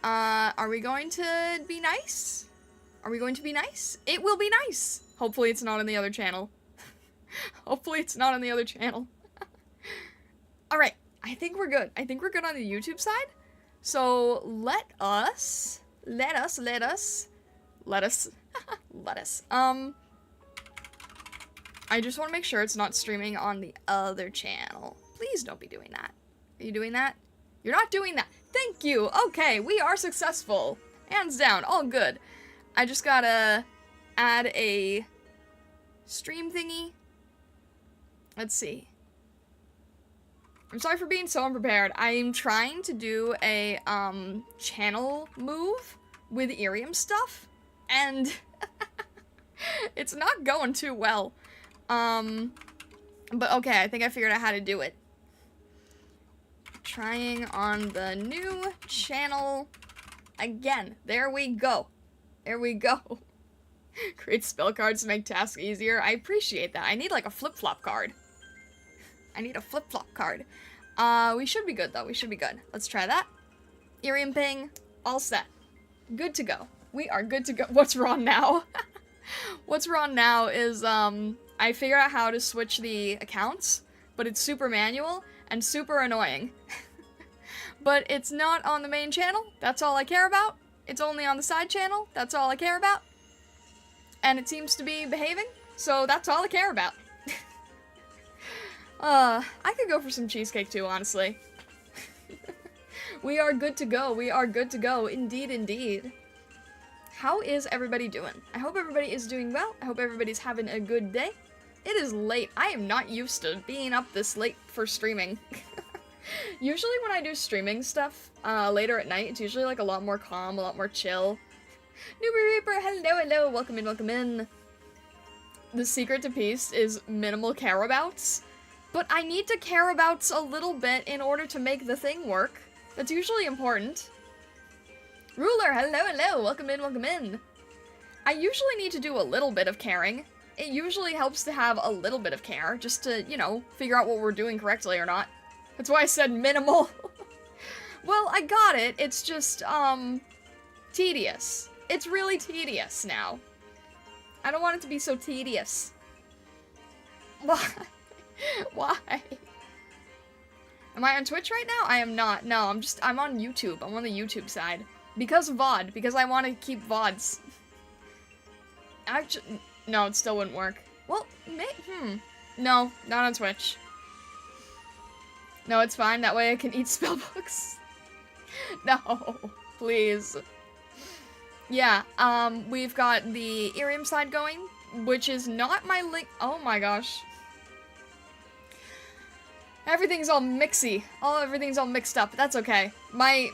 Are we going to be nice? Are we going to be nice? It will be nice. Hopefully it's not on the other channel. Hopefully it's not on the other channel. Alright, I think we're good. I think we're good on the YouTube side. So let us. I just want to make sure it's not streaming on the other channel. Please don't be doing that. Are you doing that? You're not doing that. Thank you. Okay, we are successful. Hands down, all good. I just gotta add a stream thingy. Let's see. I'm sorry for being so unprepared. I'm trying to do a channel move with IRIAM stuff, and it's not going too well. But okay, I think I figured out how to do it. Trying on the new channel again. There we go. There we go. Create spell cards to make tasks easier. I appreciate that. I need like a flip-flop card. I need a flip-flop card. We should be good though. We should be good. Let's try that. IRIAM ping. All set. Good to go. We are good to go. What's wrong now? What's wrong now is, I figured out how to switch the accounts, but it's super manual and super annoying. But it's not on the main channel. That's all I care about. It's only on the side channel. That's all I care about. And it seems to be behaving, so that's all I care about. I could go for some cheesecake too, honestly. We are good to go. We are good to go. Indeed, indeed. How is everybody doing? I hope everybody is doing well. I hope everybody's having a good day. It is late. I am not used to being up this late for streaming. Usually when I do streaming stuff later at night, it's usually like a lot more calm, a lot more chill. Newbie Reaper, hello, hello, welcome in, welcome in. The secret to peace is minimal careabouts. But I need to careabouts a little bit in order to make the thing work. That's usually important. Ruler, hello, hello, welcome in, welcome in. I usually need to do a little bit of caring. It usually helps to have a little bit of care, just to, you know, figure out what we're doing correctly or not. That's why I said minimal. Well, I got it, it's just, tedious. It's really tedious now. I don't want it to be so tedious. Why? Why? Am I on Twitch right now? I am not. No, I'm on YouTube. I'm on the YouTube side. Because of VOD. Because I want to keep VODs. Actually, no, it still wouldn't work. Well, no, not on Twitch. No, it's fine. That way I can eat spellbooks. No, please. Yeah, we've got the IRIAM side going, which is not my link. Oh my gosh. Everything's all mixy. Everything's all mixed up. That's okay. My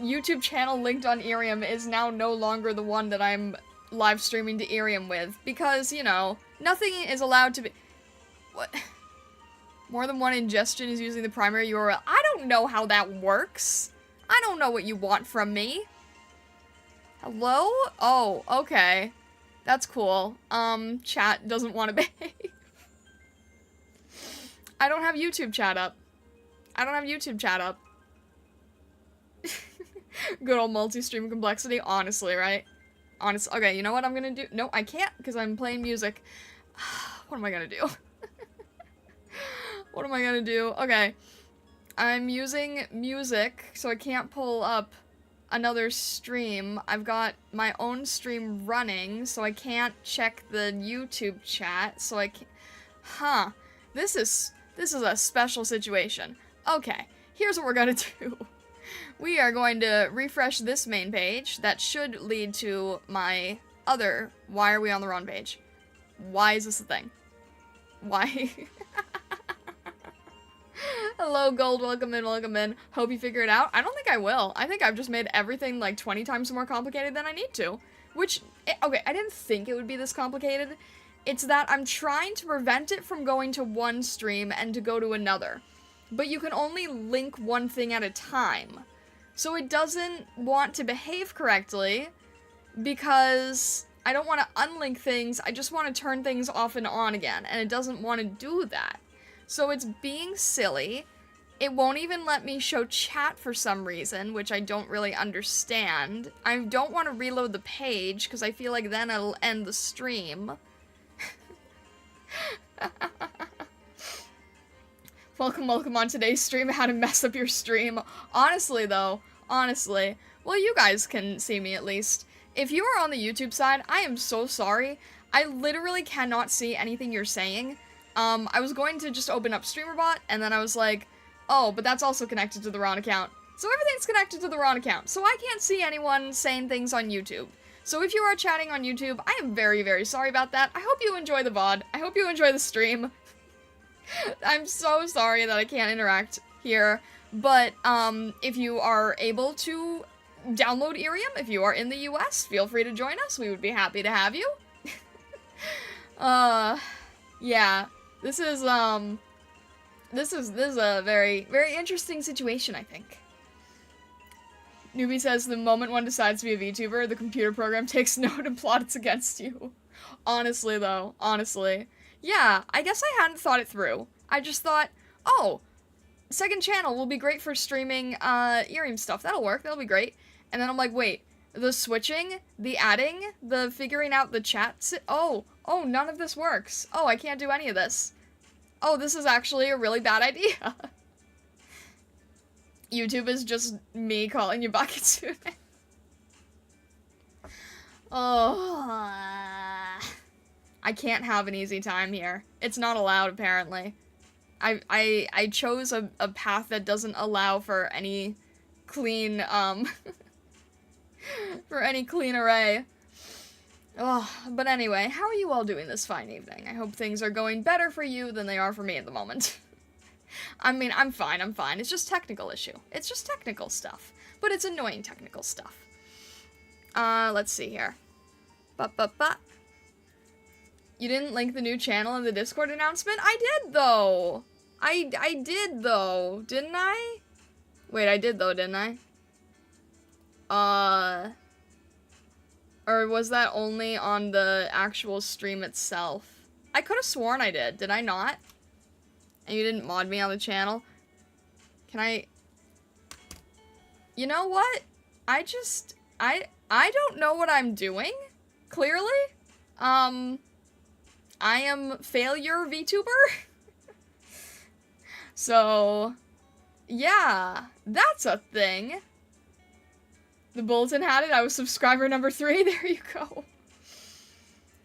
YouTube channel linked on IRIAM is now no longer the one that I'm live streaming to IRIAM with, because, you know, nothing is allowed to be... What? More than one ingestion is using the primary URL. I don't know how that works. I don't know what you want from me. Hello? Oh, okay. That's cool. Chat doesn't want to behave. I don't have YouTube chat up. I don't have YouTube chat up. Good old multi-stream complexity, honestly, right? Okay, you know what I'm gonna do? No, I can't, because I'm playing music. What am I gonna do? What am I gonna do? Okay. I'm using music, so I can't pull up another stream. I've got my own stream running, so I can't check the YouTube chat, so I can't... Huh. This is a special situation. Okay, here's what we're gonna do. We are going to refresh this main page. That should lead to my other... Why are we on the wrong page? Why is this a thing? Why? Hello, Gold. Welcome in, welcome in. Hope you figure it out. I don't think I will. I think I've just made everything like 20 times more complicated than I need to. Which, okay, I didn't think it would be this complicated. It's that I'm trying to prevent it from going to one stream and to go to another. But you can only link one thing at a time. So it doesn't want to behave correctly because I don't want to unlink things, I just want to turn things off and on again, and it doesn't want to do that. So it's being silly, It won't even let me show chat for some reason, which I don't really understand. I don't want to reload the page, because I feel like then it'll end the stream. Welcome on today's stream, how to mess up your stream. Honestly, though, honestly, well, you guys can see me at least. If you are on the YouTube side, I am so sorry. I literally cannot see anything you're saying. I was going to just open up StreamerBot, and then I was like, oh, but that's also connected to the wrong account. So everything's connected to the wrong account, so I can't see anyone saying things on YouTube. So if you are chatting on YouTube, I am very, very sorry about that. I hope you enjoy the VOD. I hope you enjoy the stream. I'm so sorry that I can't interact here, but if you are able to download IRIAM, if you are in the US, feel free to join us. We would be happy to have you. Yeah, this is a very, very interesting situation, I think. Newbie says, the moment one decides to be a VTuber, the computer program takes note and plots against you. Honestly, though, honestly. Yeah, I guess I hadn't thought it through. I just thought, oh, second channel will be great for streaming, IRIAM stuff. That'll work, that'll be great. And then I'm like, wait, the switching, the adding, the figuring out the chat, oh, none of this works. Oh, I can't do any of this. Oh, this is actually a really bad idea. YouTube is just me calling you Bakitsune. Oh. I can't have an easy time here. It's not allowed, apparently. I chose a path that doesn't allow for any clean, for any clean array. Oh, but anyway, how are you all doing this fine evening? I hope things are going better for you than they are for me at the moment. I mean, I'm fine. It's just technical issue. It's just technical stuff. But it's annoying technical stuff. Let's see here. You didn't link the new channel in the Discord announcement? I did, though! I did, though. Didn't I? Wait, I did, though, didn't I? Or was that only on the actual stream itself? I could have sworn I did. Did I not? And you didn't mod me on the channel? Can I... You know what? I don't know what I'm doing, clearly. I am failure VTuber. So, yeah, that's a thing. The bulletin had it. I was subscriber number 3. There you go.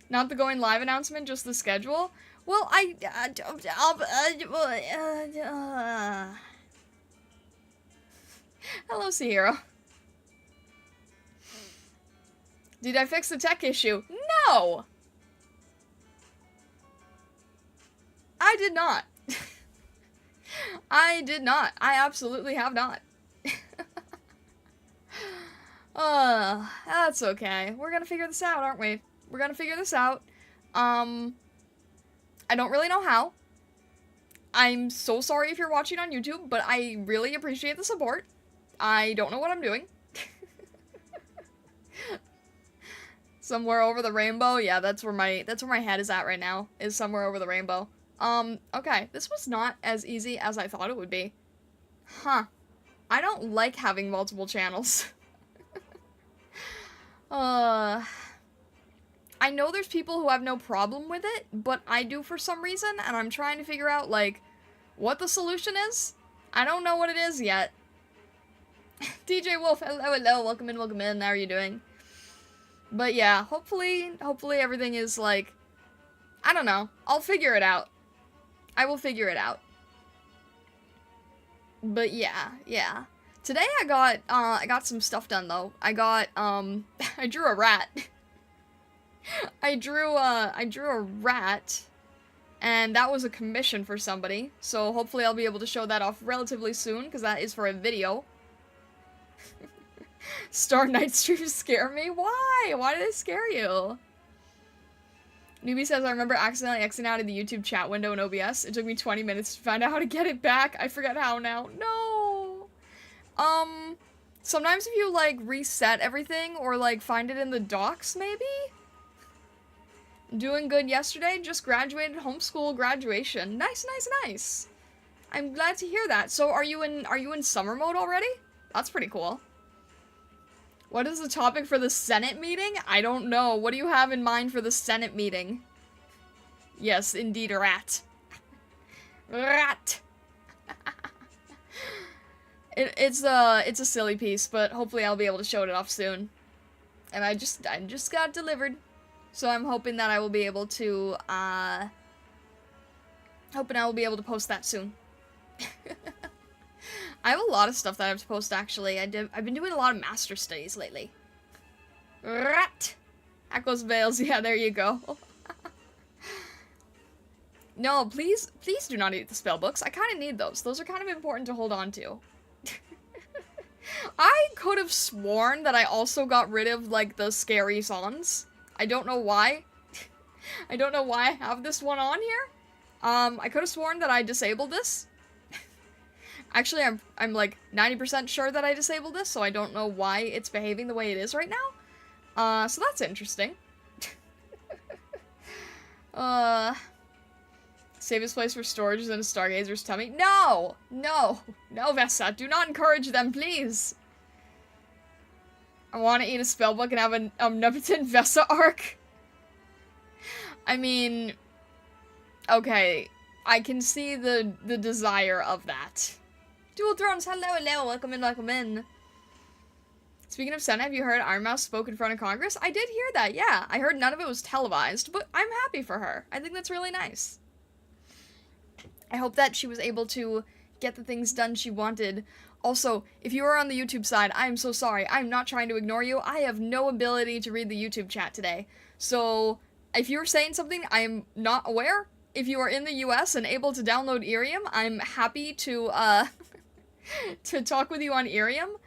Not the going live announcement, just the schedule. Well, hello, Sierra. Did I fix the tech issue? No! I did not. I did not. I absolutely have not. That's okay. We're gonna figure this out, aren't we? We're gonna figure this out. I don't really know how. I'm so sorry if you're watching on YouTube, but I really appreciate the support. I don't know what I'm doing. Somewhere over the rainbow? Yeah, that's where my head is at right now, is somewhere over the rainbow. Okay, this was not as easy as I thought it would be. Huh. I don't like having multiple channels. I know there's people who have no problem with it, but I do for some reason, and I'm trying to figure out, like, what the solution is. I don't know what it is yet. DJ Wolf, hello, welcome in, how are you doing? But yeah, hopefully everything is, like, I don't know, I'll figure it out. I will figure it out. But yeah. Today I got some stuff done, though. I drew a rat. I drew a rat, and that was a commission for somebody, so hopefully I'll be able to show that off relatively soon, because that is for a video. Star Night streams scare me? Why? Why did they scare you? Newbie says, I remember accidentally exiting out of the YouTube chat window in OBS. It took me 20 minutes to find out how to get it back. I forget how now. No! Sometimes if you, like, reset everything, or, like, find it in the docs, maybe? Doing good yesterday, just graduated homeschool graduation. Nice. I'm glad to hear that. So are you in summer mode already? That's pretty cool. What is the topic for the Senate meeting? I don't know. What do you have in mind for the Senate meeting? Yes, indeed, rat. Rat. It's a silly piece, but hopefully I'll be able to show it off soon. And I just got delivered, so I'm hoping that I will be able to post that soon. I have a lot of stuff that I have to post actually. I've been doing a lot of master studies lately. Rat. Echoes Veils. Yeah, there you go. No, please do not eat the spell books. I kind of need those. Those are kind of important to hold on to. I could have sworn that I also got rid of, like, the scary songs. I don't know why. I don't know why I have this one on here. I could have sworn that I disabled this. Actually, I'm like 90% sure that I disabled this, so I don't know why it's behaving the way it is right now. So that's interesting. Safest place for storage is in a stargazer's tummy. No! No! No, Vessa, do not encourage them, please! I want to eat a spellbook and have an omnipotent Vessa arc. I mean, okay, I can see the desire of that. Dual Thrones, hello, welcome in. Speaking of Senate, have you heard Iron Mouse spoke in front of Congress? I did hear that, yeah. I heard none of it was televised, but I'm happy for her. I think that's really nice. I hope that she was able to get the things done she wanted. Also, if you are on the YouTube side, I am so sorry. I'm not trying to ignore you. I have no ability to read the YouTube chat today. So, if you're saying something I am not aware, if you are in the US and able to download IRIAM, I'm happy to, to talk with you on IRIAM.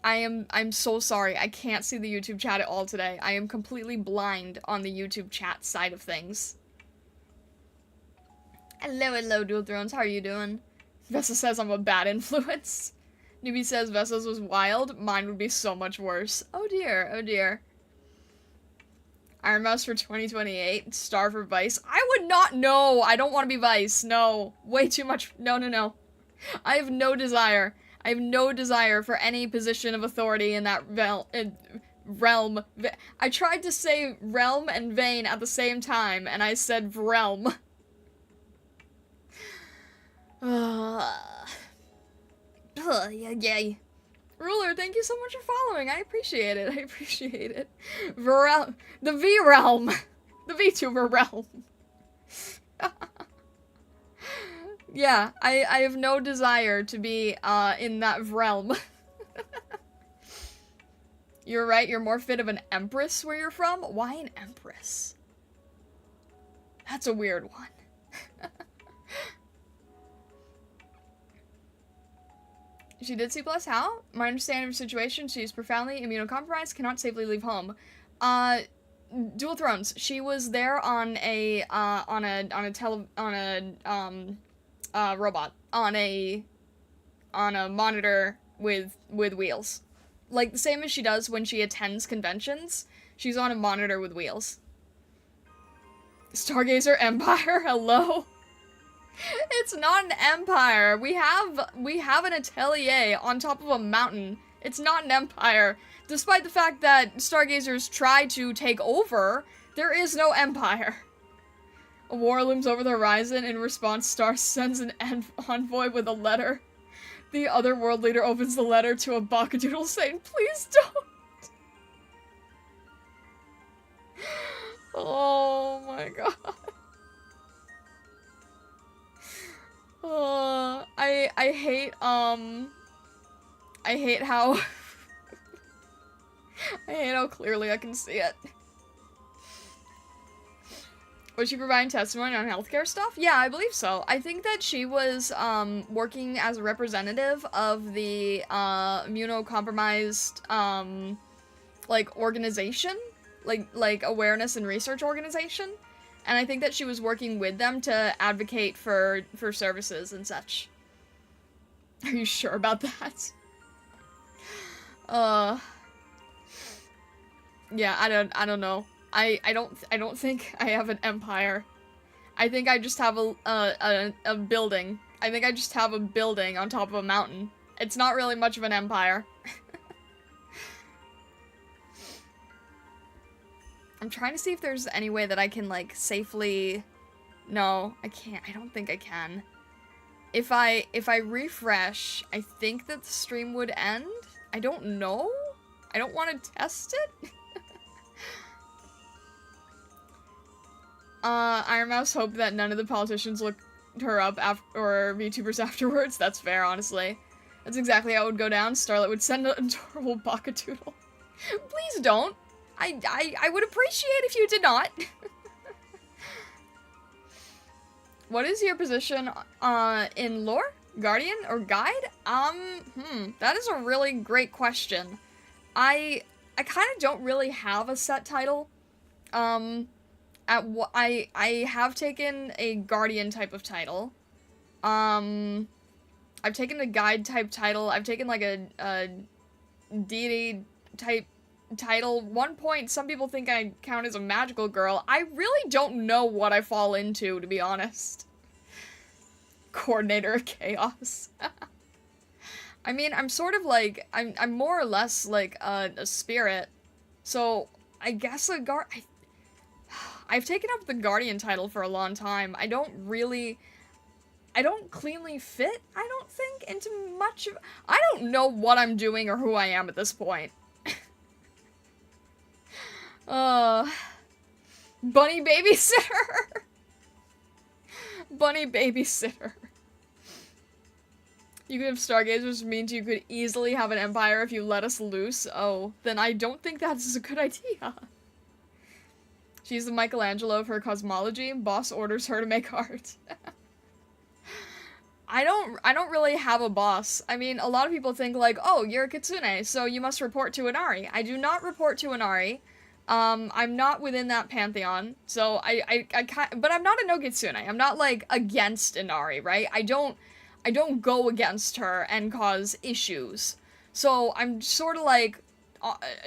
I'm so sorry. I can't see the YouTube chat at all today. I am completely blind on the YouTube chat side of things. Hello, Dual Thrones. How are you doing? Vessa says I'm a bad influence. Newbie says Vessa's was wild. Mine would be so much worse. Oh dear, oh dear. Iron Mouse for 2028. Star for Vice. I would not know. I don't want to be Vice. No. Way too much. No. I have no desire. I have no desire for any position of authority in that realm. I tried to say realm and vein at the same time, and I said realm. Yay. Ruler, thank you so much for following. I appreciate it. The V realm. The VTuber realm. Yeah, I have no desire to be, in that realm. You're right, you're more fit of an empress where you're from? Why an empress? That's a weird one. She did C+, how? My understanding of her situation, she is profoundly immunocompromised, cannot safely leave home. Dual Thrones, she was there on a robot. On a monitor with wheels. Like, the same as she does when she attends conventions, she's on a monitor with wheels. Stargazer Empire, hello? It's not an empire. We have an atelier on top of a mountain. It's not an empire. Despite the fact that stargazers try to take over, there is no empire. A war looms over the horizon. In response, Star sends an envoy with a letter. The other world leader opens the letter to a Bakadoodle saying, "Please don't." Oh my god. I hate how I hate how clearly I can see it. Was she providing testimony on healthcare stuff? Yeah, I believe so. I think that she was working as a representative of the immunocompromised like organization, like awareness and research organization. And I think that she was working with them to advocate for services and such. Are you sure about that? Yeah, I don't know. I don't think I have an empire. I think I just have a building. I think I just have a building on top of a mountain. It's not really much of an empire. I'm trying to see if there's any way that I can, like, safely... No, I can't. I don't think I can. If I refresh, I think that the stream would end. I don't know. I don't want to test it. Iron Mouse hoped that none of the politicians looked her up or VTubers afterwards. That's fair, honestly. That's exactly how it would go down. Starlet would send an adorable Bakadoodle. Please don't. I would appreciate if you did not. What is your position in lore? Guardian or guide? That is a really great question. I kind of don't really have a set title. I have taken a guardian type of title. I've taken a guide type title. I've taken like a deity type title. 1 point, some people think I count as a magical girl. I really don't know what I fall into, to be honest. Coordinator of chaos. I mean, I'm sort of like, I'm more or less like a spirit. So, I guess I've taken up the guardian title for a long time. I don't cleanly fit, I don't think, into much of... I don't know what I'm doing or who I am at this point. Bunny babysitter! Bunny babysitter. You could have stargazers means you could easily have an empire if you let us loose. Oh, then I don't think that's a good idea. She's the Michelangelo of her cosmology. Boss orders her to make art. I don't really have a boss. I mean, a lot of people think like, oh, you're a kitsune, so you must report to Inari. I do not report to Inari. I'm not within that pantheon, so but I'm not a no kitsune. I'm not like against Inari, right? I don't go against her and cause issues. So I'm sort of like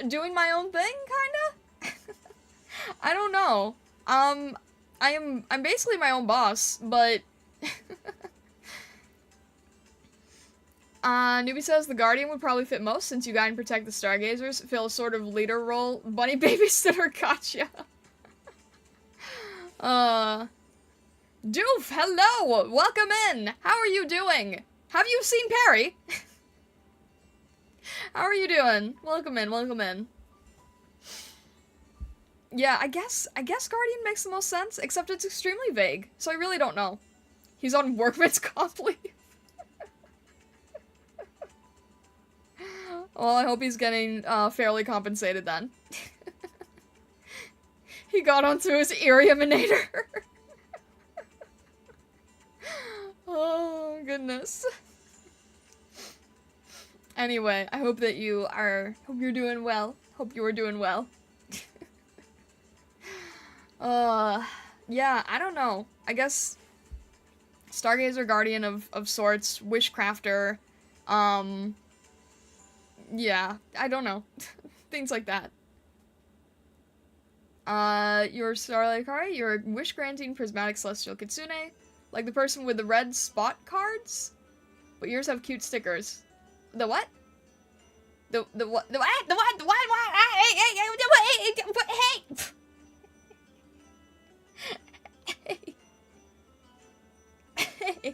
doing my own thing, kinda. I don't know. I'm basically my own boss, but Newbie says the Guardian would probably fit most since you guide and protect the Stargazers. Fill a sort of leader role. Bunny babysitter, gotcha. Doof, hello! Welcome in! How are you doing? Have you seen Perry? How are you doing? Welcome in, welcome in. Yeah, I guess Guardian makes the most sense, except it's extremely vague, so I really don't know. He's on workman's comp leave. Well, I hope he's getting fairly compensated then. He got onto his IRIAMinator. Oh, goodness. Anyway, I hope that hope you're doing well. Hope you are doing well. Yeah, I don't know. I guess Stargazer, Guardian of sorts, Wishcrafter, yeah, I don't know. Things like that. You're Starlight Akari, you're a wish-granting prismatic celestial kitsune, like the person with the red spot cards, but yours have cute stickers. The what? The what? The what? The what? The what? Hey!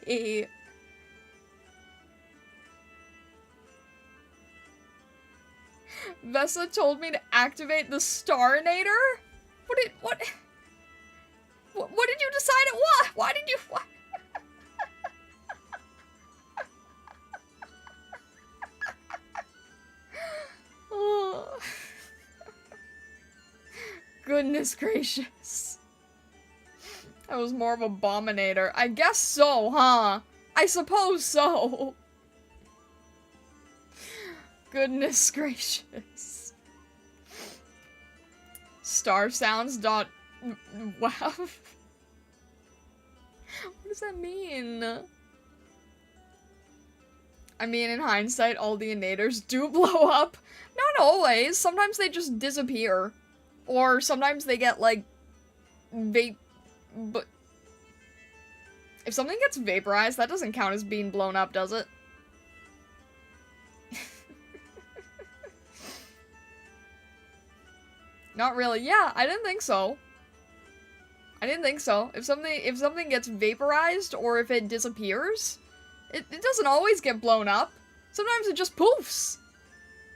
Hey! Vessa told me to activate the Starinator? What did you decide it was? Why did you... What? Oh. Goodness gracious. That was more of a Abominator. I guess so, huh? I suppose so. Goodness gracious. Starsounds. Wow. What does that mean? I mean, in hindsight, all the innators do blow up. Not always. Sometimes they just disappear. Or sometimes they get, like, If something gets vaporized, that doesn't count as being blown up, does it? Not really. Yeah, I didn't think so. I didn't think so. If something gets vaporized or if it disappears, it doesn't always get blown up. Sometimes it just poofs.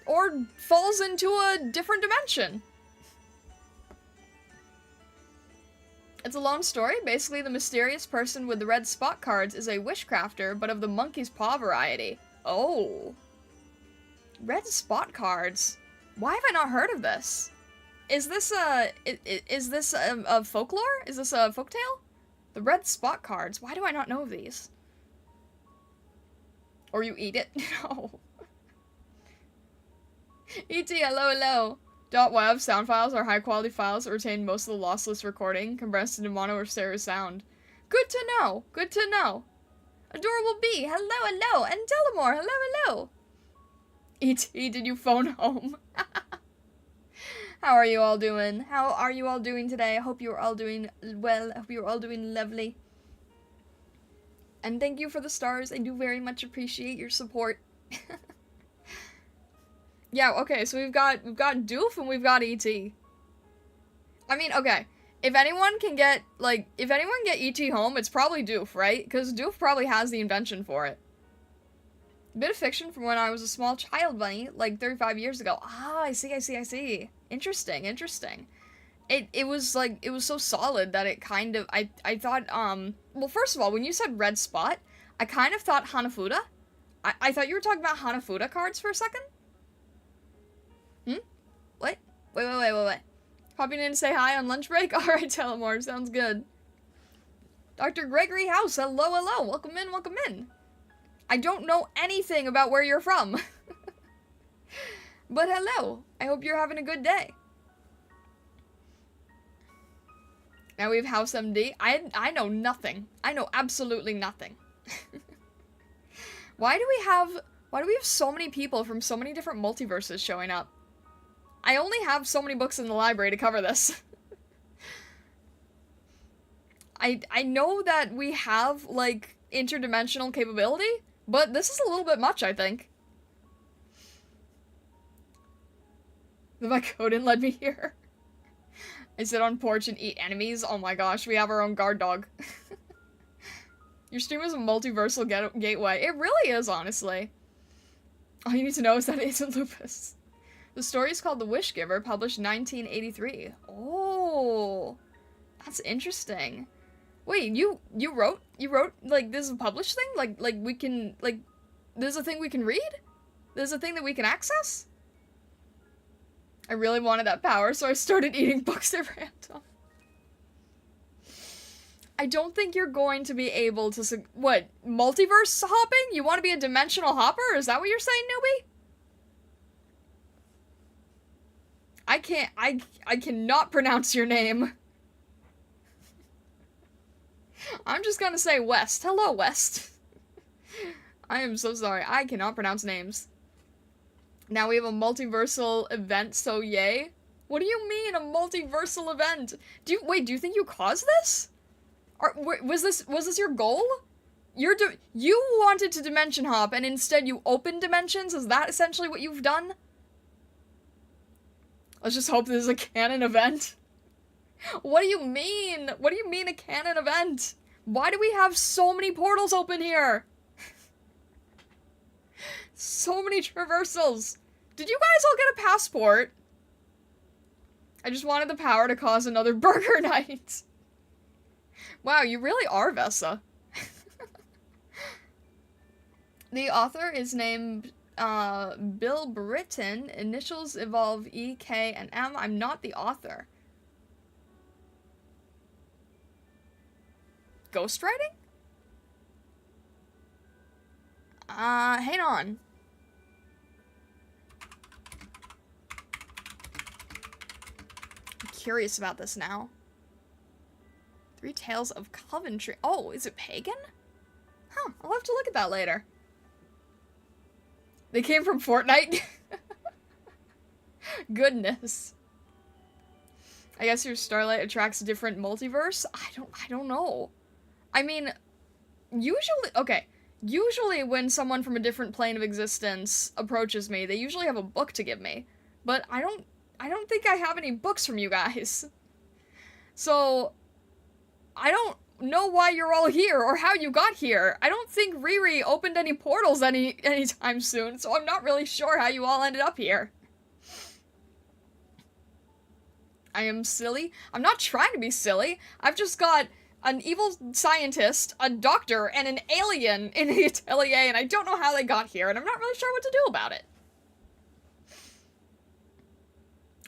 Or falls into a different dimension. It's a long story. Basically, the mysterious person with the red spot cards is a wishcrafter, but of the monkey's paw variety. Oh. Red spot cards. Why have I not heard of this? Is this a folklore? Is this a folktale? The red spot cards. Why do I not know of these? Or you eat it? No. E.T. hello. .wav sound files are high-quality files that retain most of the lossless recording, compressed into mono or stereo sound. Good to know. Good to know. Adorable Bee, hello. And Delamore, hello. E.T., did you phone home? How are you all doing? How are you all doing today? I hope you're all doing well. I hope you're all doing lovely. And thank you for the stars. I do very much appreciate your support. Yeah, okay, so we've got Doof and we've got E.T. I mean, okay, if anyone get E.T. home, it's probably Doof, right? Because Doof probably has the invention for it. A bit of fiction from when I was a small child bunny, like 35 years ago. Ah, I see. Interesting. It was so solid that it kind of, I thought, well, first of all, when you said red spot, I kind of thought Hanafuda. I thought you were talking about Hanafuda cards for a second. What? Wait. Popping in to say hi on lunch break? Alright, Telemore, sounds good. Dr. Gregory House, hello. Welcome in. I don't know anything about where you're from. But hello. I hope you're having a good day. Now we have House MD. I know nothing. I know absolutely nothing. Why do we have so many people from so many different multiverses showing up? I only have so many books in the library to cover this. I know that we have, like, interdimensional capability, but this is a little bit much, I think. The Vycodin led me here. I sit on porch and eat enemies. Oh my gosh, we have our own guard dog. Your stream is a multiversal gateway. It really is, honestly. All you need to know is that it isn't lupus. The story is called The Wish Giver, published 1983. Oh, that's interesting. Wait, you wrote, like, this is a published thing? Like, we can, like, there's a thing we can read? There's a thing that we can access? I really wanted that power, so I started eating books at random. I don't think you're going to be able to, what, multiverse hopping? You want to be a dimensional hopper? Is that what you're saying, newbie? I cannot pronounce your name. I'm just gonna say West. Hello, West. I am so sorry. I cannot pronounce names. Now we have a multiversal event, so yay. What do you mean, a multiversal event? Do you think you caused this? Or, was this your goal? You wanted to dimension hop, and instead you opened dimensions? Is that essentially what you've done? Let's just hope this is a canon event. What do you mean? What do you mean a canon event? Why do we have so many portals open here? So many traversals. Did you guys all get a passport? I just wanted the power to cause another burger night. Wow, you really are Vessa. The author is named Bill Britton. Initials evolve E, K, and M. I'm not the author. Ghostwriting? Hang on. I'm curious about this now. Three Tales of Coventry. Oh, is it pagan? Huh, I'll have to look at that later. They came from Fortnite? Goodness. I guess your starlight attracts a different multiverse? I don't know. I mean, Usually when someone from a different plane of existence approaches me, they usually have a book to give me. But I don't think I have any books from you guys. So, I don't know why you're all here or how you got here. I don't think Riri opened any portals anytime soon, so I'm not really sure how you all ended up here. I am silly? I'm not trying to be silly. I've just got an evil scientist, a doctor, and an alien in the atelier, and I don't know how they got here, and I'm not really sure what to do about it.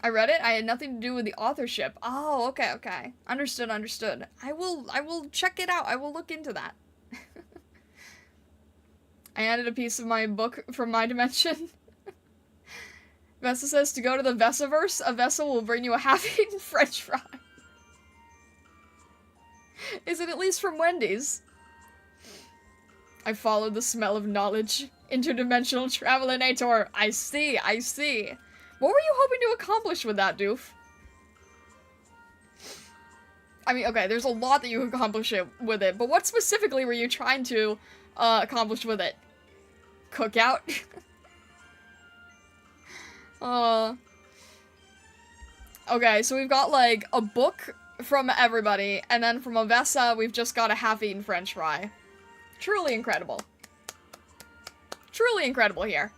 I read it. I had nothing to do with the authorship. Oh, okay. Understood. I will check it out. I will look into that. I added a piece of my book from my dimension. Vessa says to go to the Vessaverse, a vessel will bring you a half-eaten french fry. Is it at least from Wendy's? I followed the smell of knowledge. Interdimensional travelinator. I see. What were you hoping to accomplish with that, Doof? I mean, okay, there's a lot that you accomplish with it, but what specifically were you trying to accomplish with it? Cookout? Okay, so we've got, like, a book from everybody, and then from Avessa, we've just got a half-eaten french fry. Truly incredible. Truly incredible here.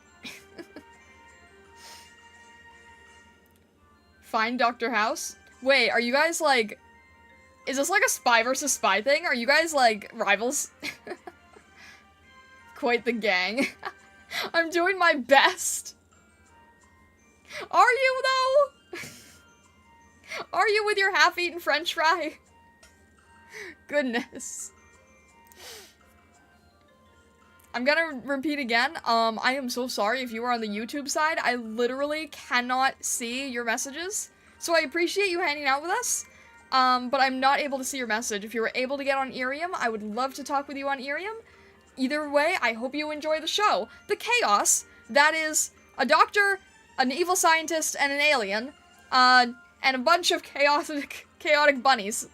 Find Dr. House? Wait, are you guys, like... Is this, like, a spy versus spy thing? Are you guys, like, rivals? Quite the gang. I'm doing my best. Are you, though? Are you with your half-eaten french fry? Goodness. I'm gonna repeat again. I am so sorry if you are on the YouTube side. I literally cannot see your messages. So I appreciate you hanging out with us. But I'm not able to see your message. If you were able to get on IRIAM, I would love to talk with you on IRIAM. Either way, I hope you enjoy the show. The chaos, that is a doctor, an evil scientist, and an alien, and a bunch of chaotic bunnies.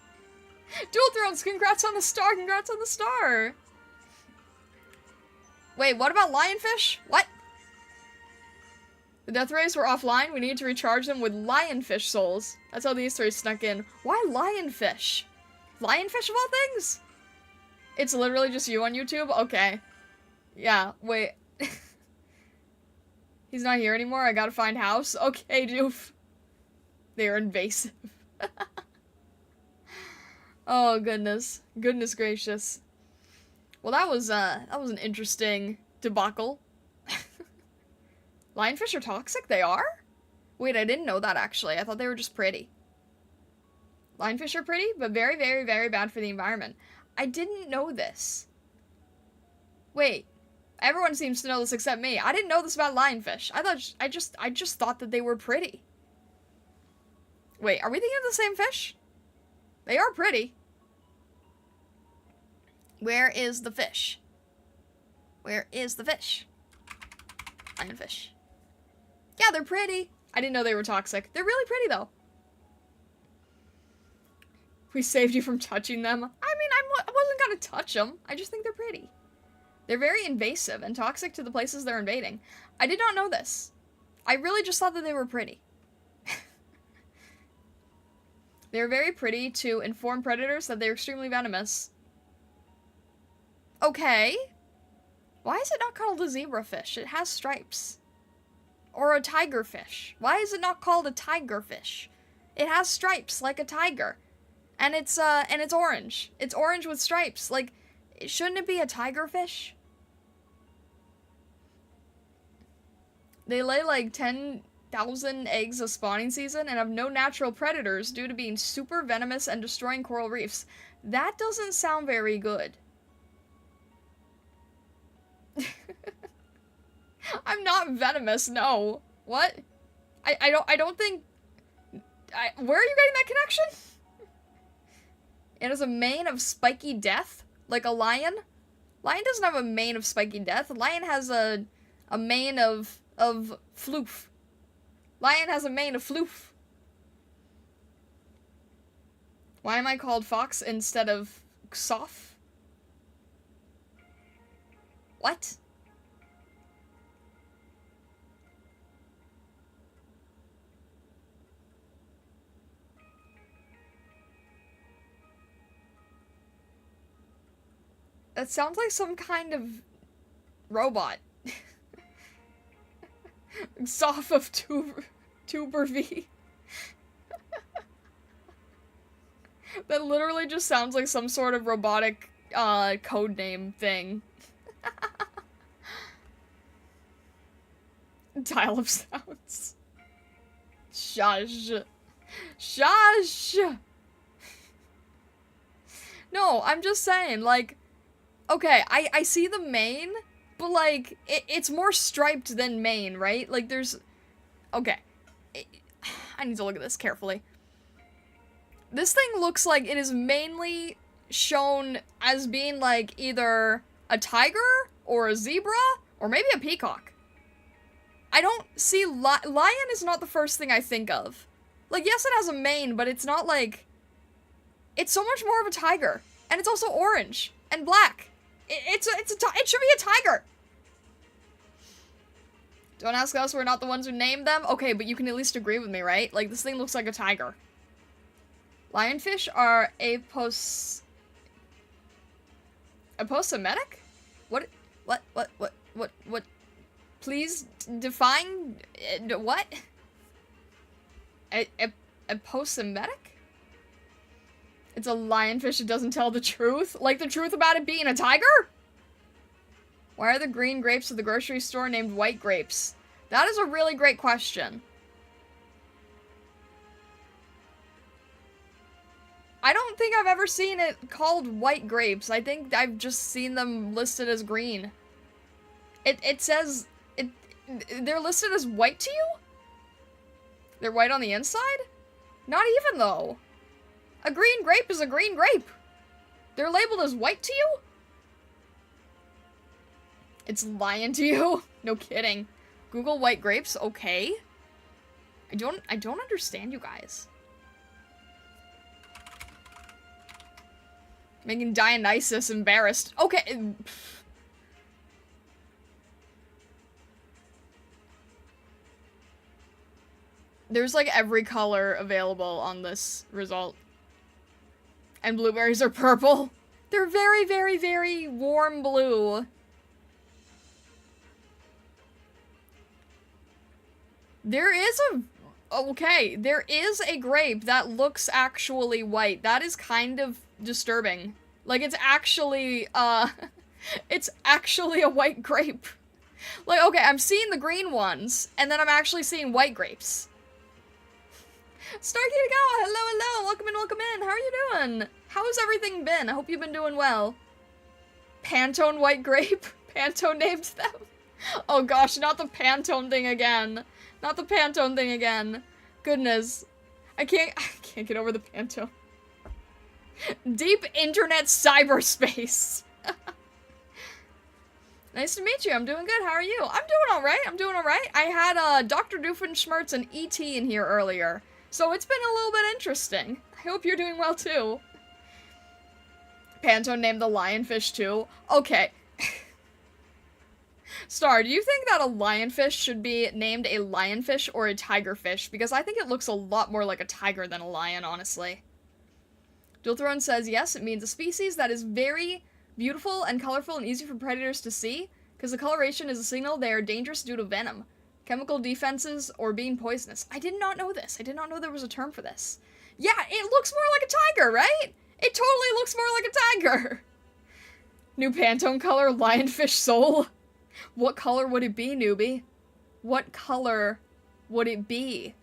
Dual Thrones, congrats on the star, Wait, what about lionfish? What? The death rays were offline, we need to recharge them with lionfish souls. That's how these three snuck in. Why lionfish? Lionfish of all things? It's literally just you on YouTube? Okay. Yeah, wait. He's not here anymore, I gotta find house? Okay, doof. They're invasive. Oh, goodness. Goodness gracious. Well, that was an interesting debacle. Lionfish are toxic? They are? Wait, I didn't know that, actually. I thought they were just pretty. Lionfish are pretty, but very, very, very bad for the environment. I didn't know this. Wait. Everyone seems to know this except me. I didn't know this about lionfish. I just thought that they were pretty. Wait, are we thinking of the same fish? They are pretty. Where is the fish? Where is the fish? Lionfish. Yeah, they're pretty. I didn't know they were toxic. They're really pretty, though. We saved you from touching them. I mean, I wasn't gonna touch them. I just think they're pretty. They're very invasive and toxic to the places they're invading. I did not know this. I really just thought that they were pretty. They're very pretty to inform predators that they're extremely venomous. Okay. Why is it not called a zebrafish? It has stripes. Or a tigerfish. Why is it not called a tigerfish? It has stripes like a tiger. And it's orange. It's orange with stripes. Like, shouldn't it be a tigerfish? They lay like 10,000 eggs a spawning season and have no natural predators due to being super venomous and destroying coral reefs. That doesn't sound very good. I'm not venomous, no. What? I don't think... where are you getting that connection? It has a mane of spiky death? Like a lion? Lion doesn't have a mane of spiky death. Lion has a mane of floof. Lion has a mane of floof. Why am I called Fox instead of Xof? What? That sounds like some kind of robot. Soft of Tuber V. That literally just sounds like some sort of robotic code name thing. Dial of sounds. Shush. Shush! No, I'm just saying, like, okay, I see the mane, but, like, it's more striped than mane, right? Like, there's... Okay. I need to look at this carefully. This thing looks like it is mainly shown as being, like, either a tiger, or a zebra, or maybe a peacock. I don't see... Lion is not the first thing I think of. Like, yes, it has a mane, but it's not, like... It's so much more of a tiger. And it's also orange. And black. It should be a tiger! Don't ask us, we're not the ones who named them. Okay, but you can at least agree with me, right? Like, this thing looks like a tiger. Lionfish are aposematic? What? Please define... what? Aposematic? It's a lionfish that doesn't tell the truth? Like the truth about it being a tiger? Why are the green grapes of the grocery store named white grapes? That is a really great question. I don't think I've ever seen it called white grapes. I think I've just seen them listed as green. It says... They're listed as white to you? They're white on the inside? Not even, though. A green grape is a green grape. They're labeled as white to you? It's lion to you? No kidding. Google white grapes? Okay. I don't understand you guys. Making Dionysus embarrassed. Okay. There's like every color available on this result. And blueberries are purple. They're very, very, very warm blue. There is a grape that looks actually white. That is kind of disturbing. Like, it's actually a white grape. Like, okay, I'm seeing the green ones, and then I'm actually seeing white grapes. Starkey to go! Hello, welcome in, how are you doing? How has everything been? I hope you've been doing well. Pantone white grape? Pantone named them? Oh gosh, not the Pantone thing again. Not the Pantone thing again. Goodness. I can't get over the Pantone. Deep internet cyberspace. Nice to meet you. I'm doing good. How are you? I'm doing alright. I had Dr. Doofenshmirtz and E.T. in here earlier. So it's been a little bit interesting. I hope you're doing well too. Pantone named the lionfish too. Okay. Star, do you think that a lionfish should be named a lionfish or a tigerfish? Because I think it looks a lot more like a tiger than a lion, honestly. Dual Throne says, yes, it means a species that is very beautiful and colorful and easy for predators to see, because the coloration is a signal they are dangerous due to venom, chemical defenses, or being poisonous. I did not know this. I did not know there was a term for this. Yeah, it looks more like a tiger, right? It totally looks more like a tiger. New Pantone color, lionfish soul. What color would it be, newbie? What color would it be?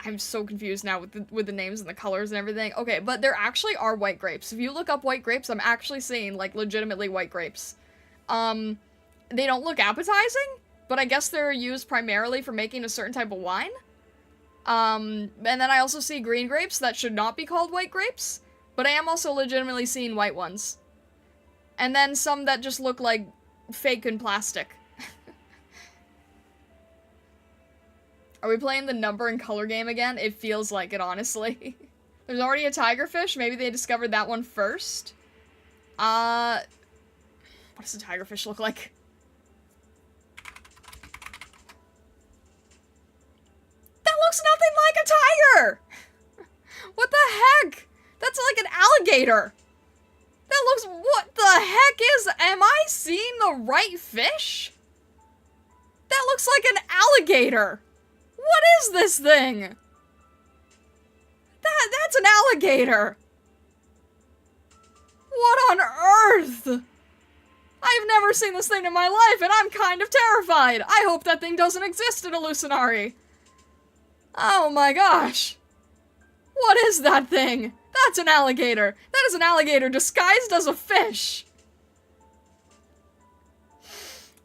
I'm so confused now with the names and the colors and everything. Okay, but there actually are white grapes. If you look up white grapes, I'm actually seeing, like, legitimately white grapes. They don't look appetizing, but I guess they're used primarily for making a certain type of wine. And then I also see green grapes that should not be called white grapes, but I am also legitimately seeing white ones. And then some that just look like fake and plastic. Are we playing the number and color game again? It feels like it, honestly. There's already a tigerfish. Maybe they discovered that one first. What does a tigerfish look like? That looks nothing like a tiger! What the heck? That's like an alligator. That looks, what the heck is, am I seeing the right fish? That looks like an alligator. What is this thing? That's an alligator. What on earth? I've never seen this thing in my life, and I'm kind of terrified. I hope that thing doesn't exist in Illusionary. Oh my gosh. What is that thing? That's an alligator. That is an alligator disguised as a fish.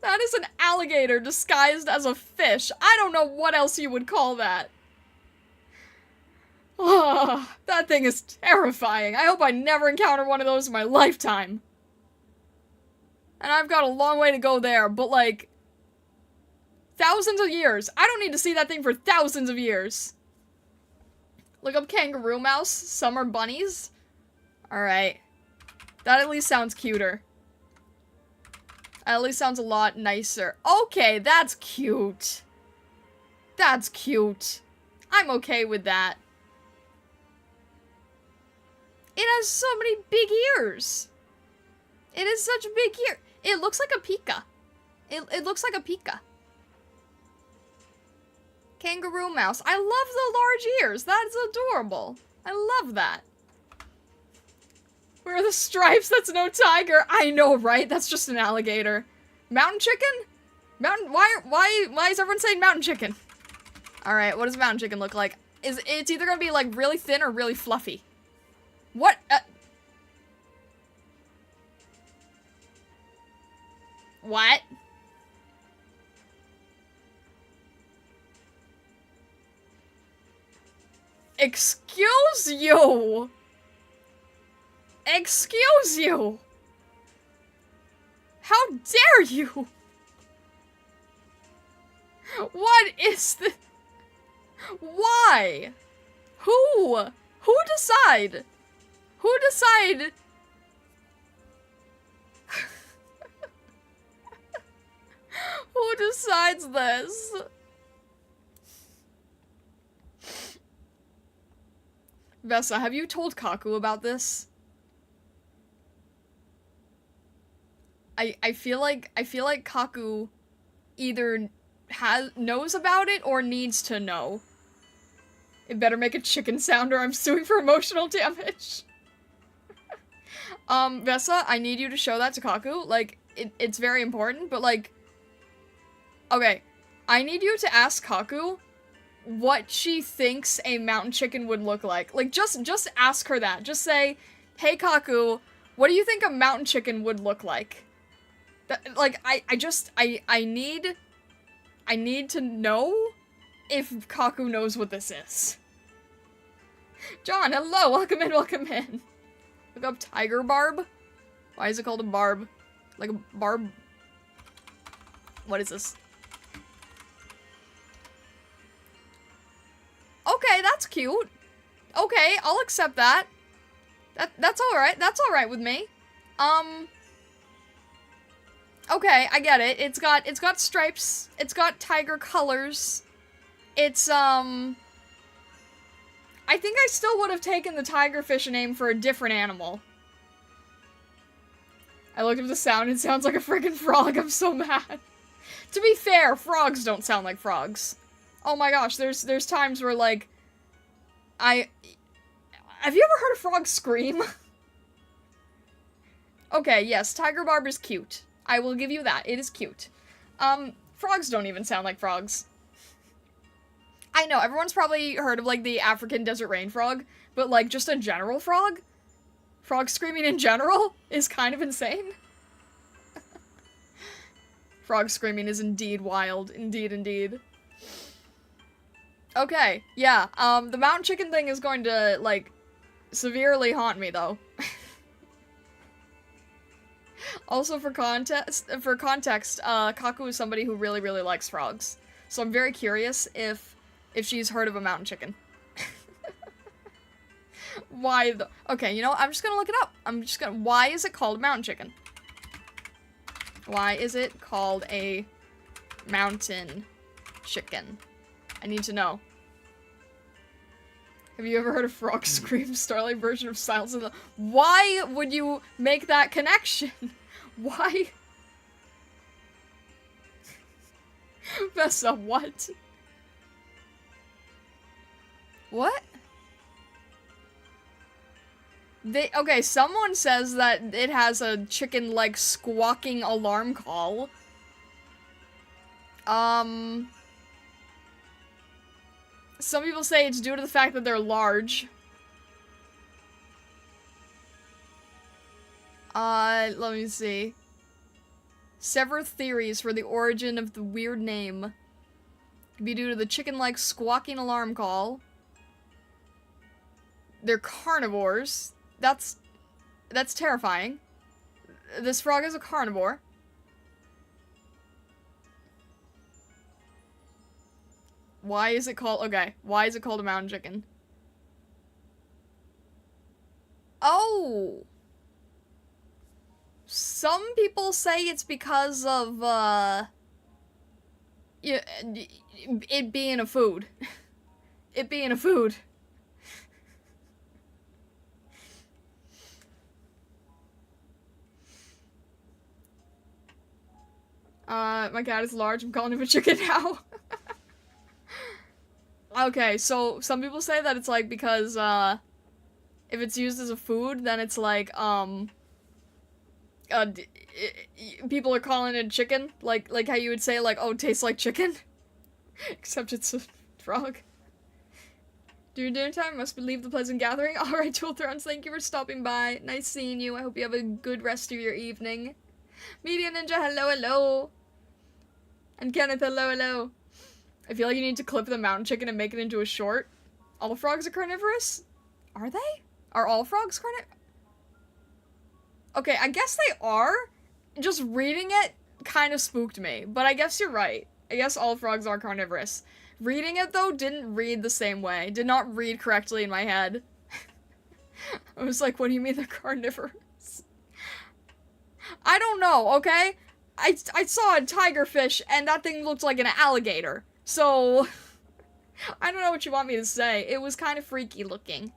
That is an alligator disguised as a fish. I don't know what else you would call that. Oh, that thing is terrifying. I hope I never encounter one of those in my lifetime. And I've got a long way to go there, but like, thousands of years. I don't need to see that thing for thousands of years. Look up kangaroo mouse, summer bunnies. Alright. That at least sounds cuter. That at least sounds a lot nicer. Okay, that's cute. That's cute. I'm okay with that. It has so many big ears. It is such a big ear. It looks like a pika. It looks like a pika. Kangaroo mouse. I love the large ears. That is adorable. I love that. Where are the stripes? That's no tiger. I know, right? That's just an alligator. Mountain chicken? Why is everyone saying mountain chicken? Alright, what does mountain chicken look like? It's either gonna be like really thin or really fluffy. What? What? Excuse you! Excuse you! How dare you! What is this? Why? Who? Who decide? Who decide? Who decides this? Vesa, have you told Kaku about this? I feel like Kaku either knows about it or needs to know. It better make a chicken sound or I'm suing for emotional damage. Vesa, I need you to show that to Kaku. Like, it's very important, but like... Okay, I need you to ask Kaku what she thinks a mountain chicken would look like. Like, just ask her that. Just say, hey Kaku, what do you think a mountain chicken would look like? That, like, I need to know if Kaku knows what this is. John, hello, welcome in, welcome in. Look up tiger barb. Why is it called a barb? Like a barb? What is this? Okay, that's cute. Okay, I'll accept that. That's alright. That's alright with me. Okay, I get it. It's got stripes. It's got tiger colors. It's, I think I still would have taken the tigerfish name for a different animal. I looked up the sound, it sounds like a freaking frog, I'm so mad. To be fair, frogs don't sound like frogs. Oh my gosh, there's times where, like, have you ever heard a frog scream? Okay, yes, tiger barb is cute. I will give you that, it is cute. Frogs don't even sound like frogs. I know, everyone's probably heard of, like, the African desert rain frog, but, like, just a general frog? Frog screaming in general is kind of insane. Frog screaming is indeed wild. Indeed, indeed. Okay, yeah, the mountain chicken thing is going to, like, severely haunt me, though. Also, for context, Kaku is somebody who really, really likes frogs. So I'm very curious if she's heard of a mountain chicken. Why the- Okay, you know, I'm just gonna look it up. Why is it called mountain chicken? Why is it called a mountain chicken? I need to know. Have you ever heard of Frog Scream, Starlight version of Silence of the... Why would you make that connection? Why? Vessa, what? What? Okay, someone says that it has a chicken-like squawking alarm call. Some people say it's due to the fact that they're large. Let me see. Several theories for the origin of the weird name. Could be due to the chicken-like squawking alarm call. They're carnivores. That's terrifying. This frog is a carnivore. Why is it called... Okay, why is it called a mountain chicken? Oh! Some people say it's because of, yeah, it being a food. It being a food. My cat is large, I'm calling him a chicken now. Okay, so some people say that it's like because, if it's used as a food, then it's like, people are calling it chicken, like how you would say, like, oh, it tastes like chicken. Except it's a frog. During dinner time, must leave the pleasant gathering. Alright, Jewel Thrones, thank you for stopping by. Nice seeing you. I hope you have a good rest of your evening. Media Ninja, hello, hello. And Kenneth, hello, hello. I feel like you need to clip the mountain chicken and make it into a short. All frogs are carnivorous? Are they? Are all frogs carnivorous? Okay, I guess they are. Just reading it kind of spooked me, but I guess you're right. I guess all frogs are carnivorous. Reading it, though, didn't read the same way. Did not read correctly in my head. I was like, what do you mean they're carnivorous? I don't know, okay? I saw a tigerfish, and that thing looked like an alligator. So, I don't know what you want me to say. It was kind of freaky looking.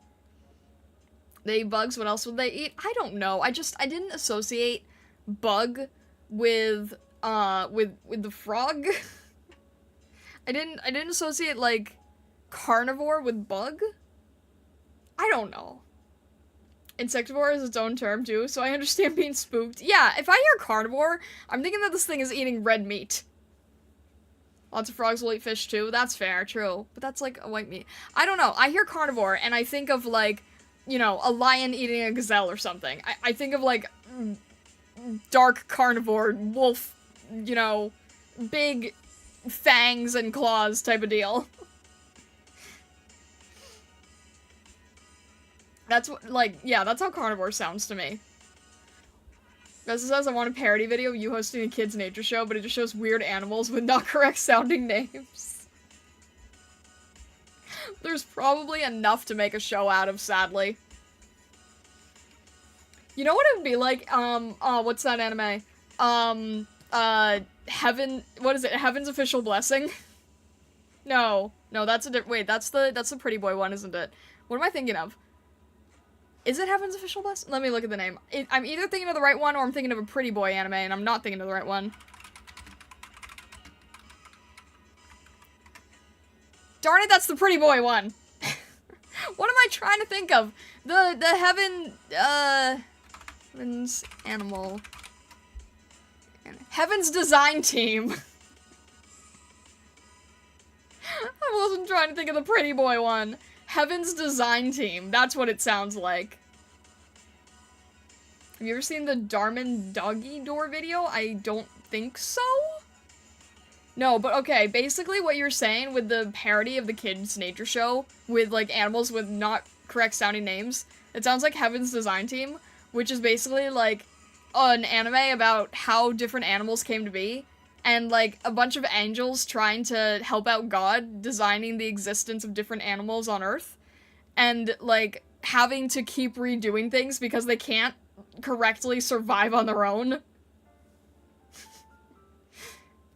They eat bugs, what else would they eat? I don't know. I didn't associate bug with the frog. I didn't associate, like, carnivore with bug. I don't know. Insectivore is its own term, too, so I understand being spooked. Yeah, if I hear carnivore, I'm thinking that this thing is eating red meat. Lots of frogs will eat fish, too. That's fair, true. But that's, like, a white meat. I don't know. I hear carnivore, and I think of, like, you know, a lion eating a gazelle or something. I think of, like, dark carnivore, wolf, you know, big fangs and claws type of deal. That's what, like, yeah, that's how carnivore sounds to me. Vessa says, I want a parody video of you hosting a kid's nature show, but it just shows weird animals with not correct sounding names. There's probably enough to make a show out of, sadly. You know what it would be like? What's that anime? Heaven, what is it? Heaven's Official Blessing? No, that's a wait, that's the Pretty Boy one, isn't it? What am I thinking of? Is it Heaven's Official Blessing? Let me look at the name. I'm either thinking of the right one or I'm thinking of a Pretty Boy anime, and I'm not thinking of the right one. Darn it, that's the Pretty Boy one! What am I trying to think of? The Heaven's Animal... Heaven's Design Team! I wasn't trying to think of the Pretty Boy one. Heaven's Design Team. That's what it sounds like. Have you ever seen the Darman Doggy Door video? I don't think so? No, but okay, basically what you're saying with the parody of the kids' nature show with, like, animals with not correct sounding names, it sounds like Heaven's Design Team, which is basically, like, an anime about how different animals came to be, and, like, a bunch of angels trying to help out God, designing the existence of different animals on Earth, and, like, having to keep redoing things because they can't correctly survive on their own.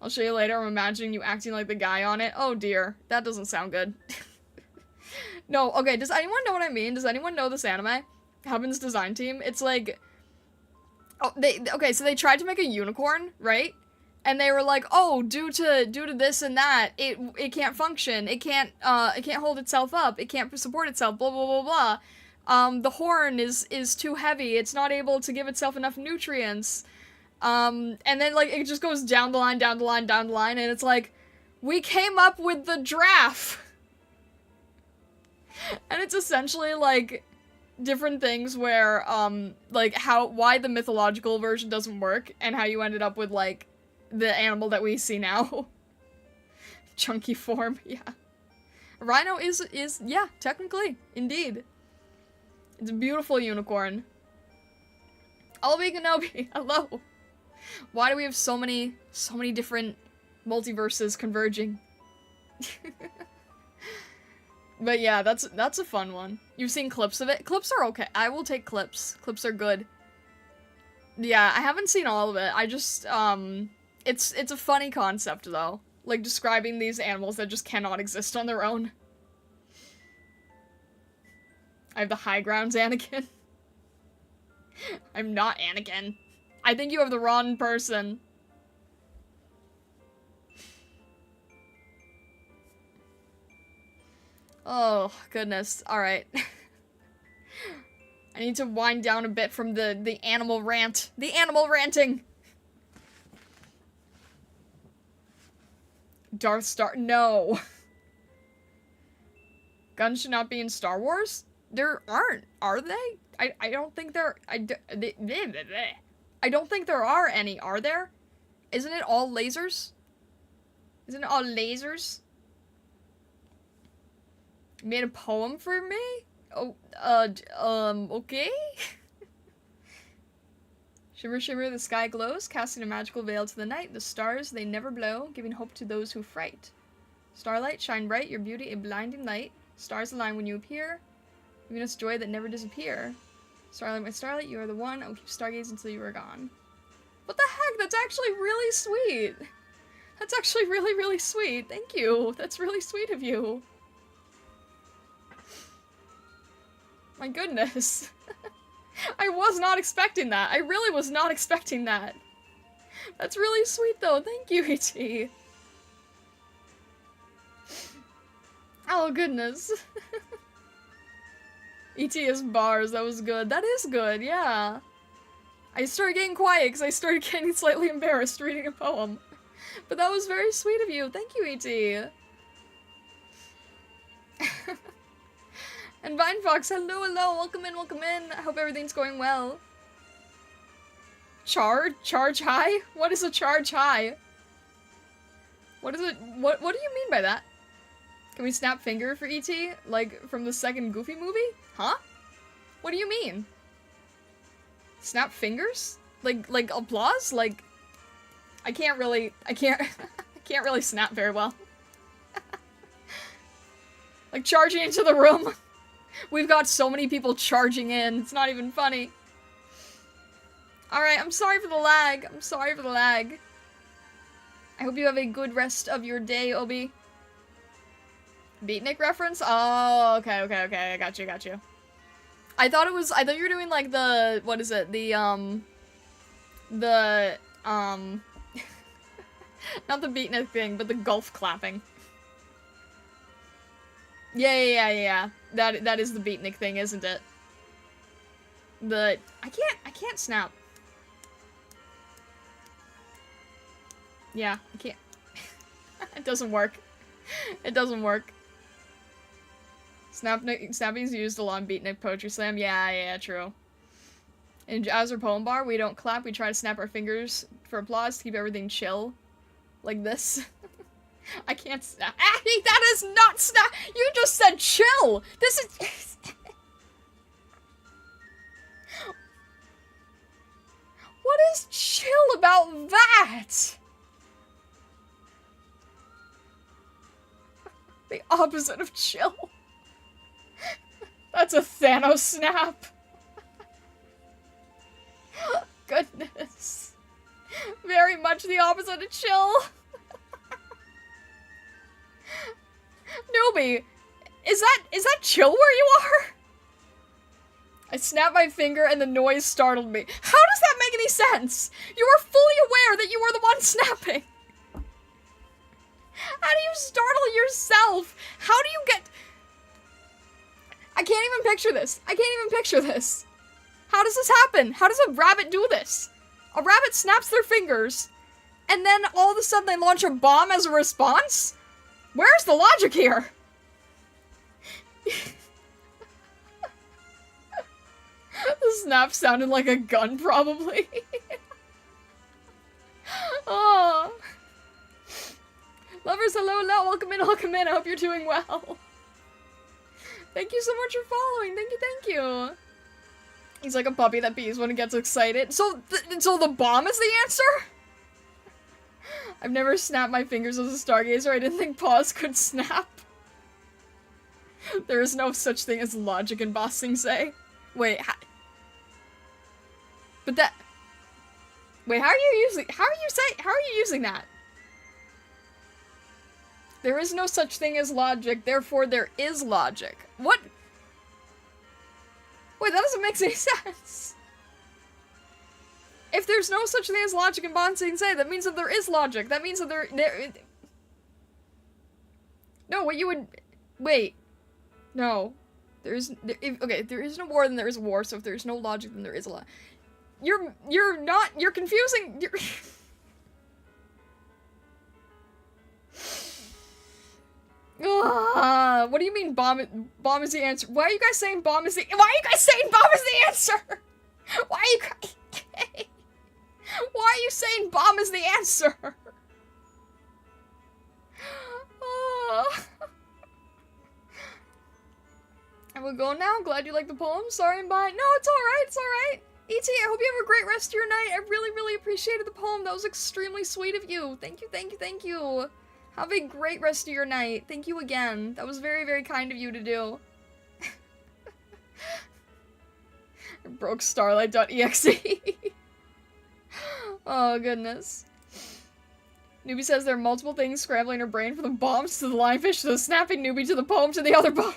I'll show you later. I'm imagining you acting like the guy on it. Oh dear. That doesn't sound good. No, okay, does anyone know what I mean? Does anyone know this anime? Heaven's design team? It's like... Oh, okay, so they tried to make a unicorn, right? And they were like, oh, due to this and that, it can't function. It can't hold itself up. It can't support itself, blah, blah, blah, blah. The horn is too heavy. It's not able to give itself enough nutrients. And then, like, it just goes down the line, down the line, down the line, and it's like, we came up with the giraffe! And it's essentially, like, different things where, like, why the mythological version doesn't work, and how you ended up with, like, the animal that we see now. Chunky form, yeah. Rhino is, yeah, technically, indeed. It's a beautiful unicorn. Obi Kenobi, hello! Why do we have so many different multiverses converging? But yeah, that's a fun one. You've seen clips of it? Clips are okay. I will take clips. Clips are good. Yeah, I haven't seen all of it. I just, it's a funny concept, though. Like, describing these animals that just cannot exist on their own. I have the high grounds, Anakin. I'm not Anakin. I think you have the wrong person. Oh, goodness. Alright. I need to wind down a bit from the animal rant. The animal ranting! Darth Star- no! Guns should not be in Star Wars? There aren't, are they? I don't think there- I don't think there are any, are there? Isn't it all lasers? Isn't it all lasers? You made a poem for me? Oh, okay? Shimmer, shimmer, the sky glows, casting a magical veil to the night. The stars, they never blow, giving hope to those who fright. Starlight, shine bright, your beauty a blinding light. Stars align when you appear, giving us joy that never disappear. Starlight, my starlight, you are the one. I'll keep stargazing until you are gone. What the heck? That's actually really sweet. That's actually really, really sweet. Thank you. That's really sweet of you. My goodness. I was not expecting that. I really was not expecting that. That's really sweet, though. Thank you, E.T. Oh, goodness. E.T. is bars. That was good. That is good, yeah. I started getting quiet because I started getting slightly embarrassed reading a poem. But that was very sweet of you. Thank you, E.T. And Vine Fox, hello, hello, welcome in, welcome in. I hope everything's going well. Charge high? What is a charge high? What is it? What do you mean by that? Can we snap finger for E.T.? Like, from the second Goofy movie? Huh? What do you mean? Snap fingers? Like applause? Like, I can't really snap very well. Like, charging into the room. We've got so many people charging in, it's not even funny. Alright, I'm sorry for the lag. I'm sorry for the lag. I hope you have a good rest of your day, Obi. Beatnik reference? Oh, okay, I got you. I thought you were doing like the, what is it? Not the beatnik thing, but the golf clapping. Yeah. That is the beatnik thing, isn't it? I can't snap. Yeah, I can't. It doesn't work. It doesn't work. Snapping is used a lot in Beatnik Poetry Slam. Yeah, true. In Jazz or Poem Bar, we don't clap, we try to snap our fingers for applause to keep everything chill. Like this. I can't snap. That is not snap! You just said chill! This is... What is chill about that? The opposite of chill. That's a Thanos snap. Goodness. Very much the opposite of chill. Newbie, is that chill where you are? I snapped my finger and the noise startled me. How does that make any sense? You are fully aware that you were the one snapping. How do you startle yourself? How do you get... I can't even picture this. I can't even picture this. How does this happen? How does a rabbit do this? A rabbit snaps their fingers, and then all of a sudden they launch a bomb as a response? Where's the logic here? The snap sounded like a gun, probably. Oh. Lovers, hello, welcome in, I hope you're doing well. Thank you so much for following, thank you. He's like a puppy that pees when it gets excited. So the bomb is the answer? I've never snapped my fingers as a stargazer, I didn't think paws could snap. There is no such thing as logic in Ba Sing Se. Wait, wait, how are you using that? There is no such thing as logic, therefore there is logic. What? Wait, that doesn't make any sense. If there's no such thing as logic in Ba Sing Se, that means that there is logic. That means that there no, what you would... Wait. No. Okay, if there is no war, then there is a war, so if there's no logic, then there is a lot. You're confusing... What do you mean bomb is the answer? Why are you guys saying bomb is the answer? Why are you saying bomb is the answer? I will go now. Glad you like the poem. Sorry I'm behind. No, it's alright. E.T., I hope you have a great rest of your night. I really, really appreciated the poem. That was extremely sweet of you. Thank you. Have a great rest of your night. Thank you again. That was very, very kind of you to do. I broke starlight.exe. Oh, goodness. Newbie says there are multiple things scrambling her brain, from the bombs to the lionfish to the snapping newbie to the poem to the other bomb.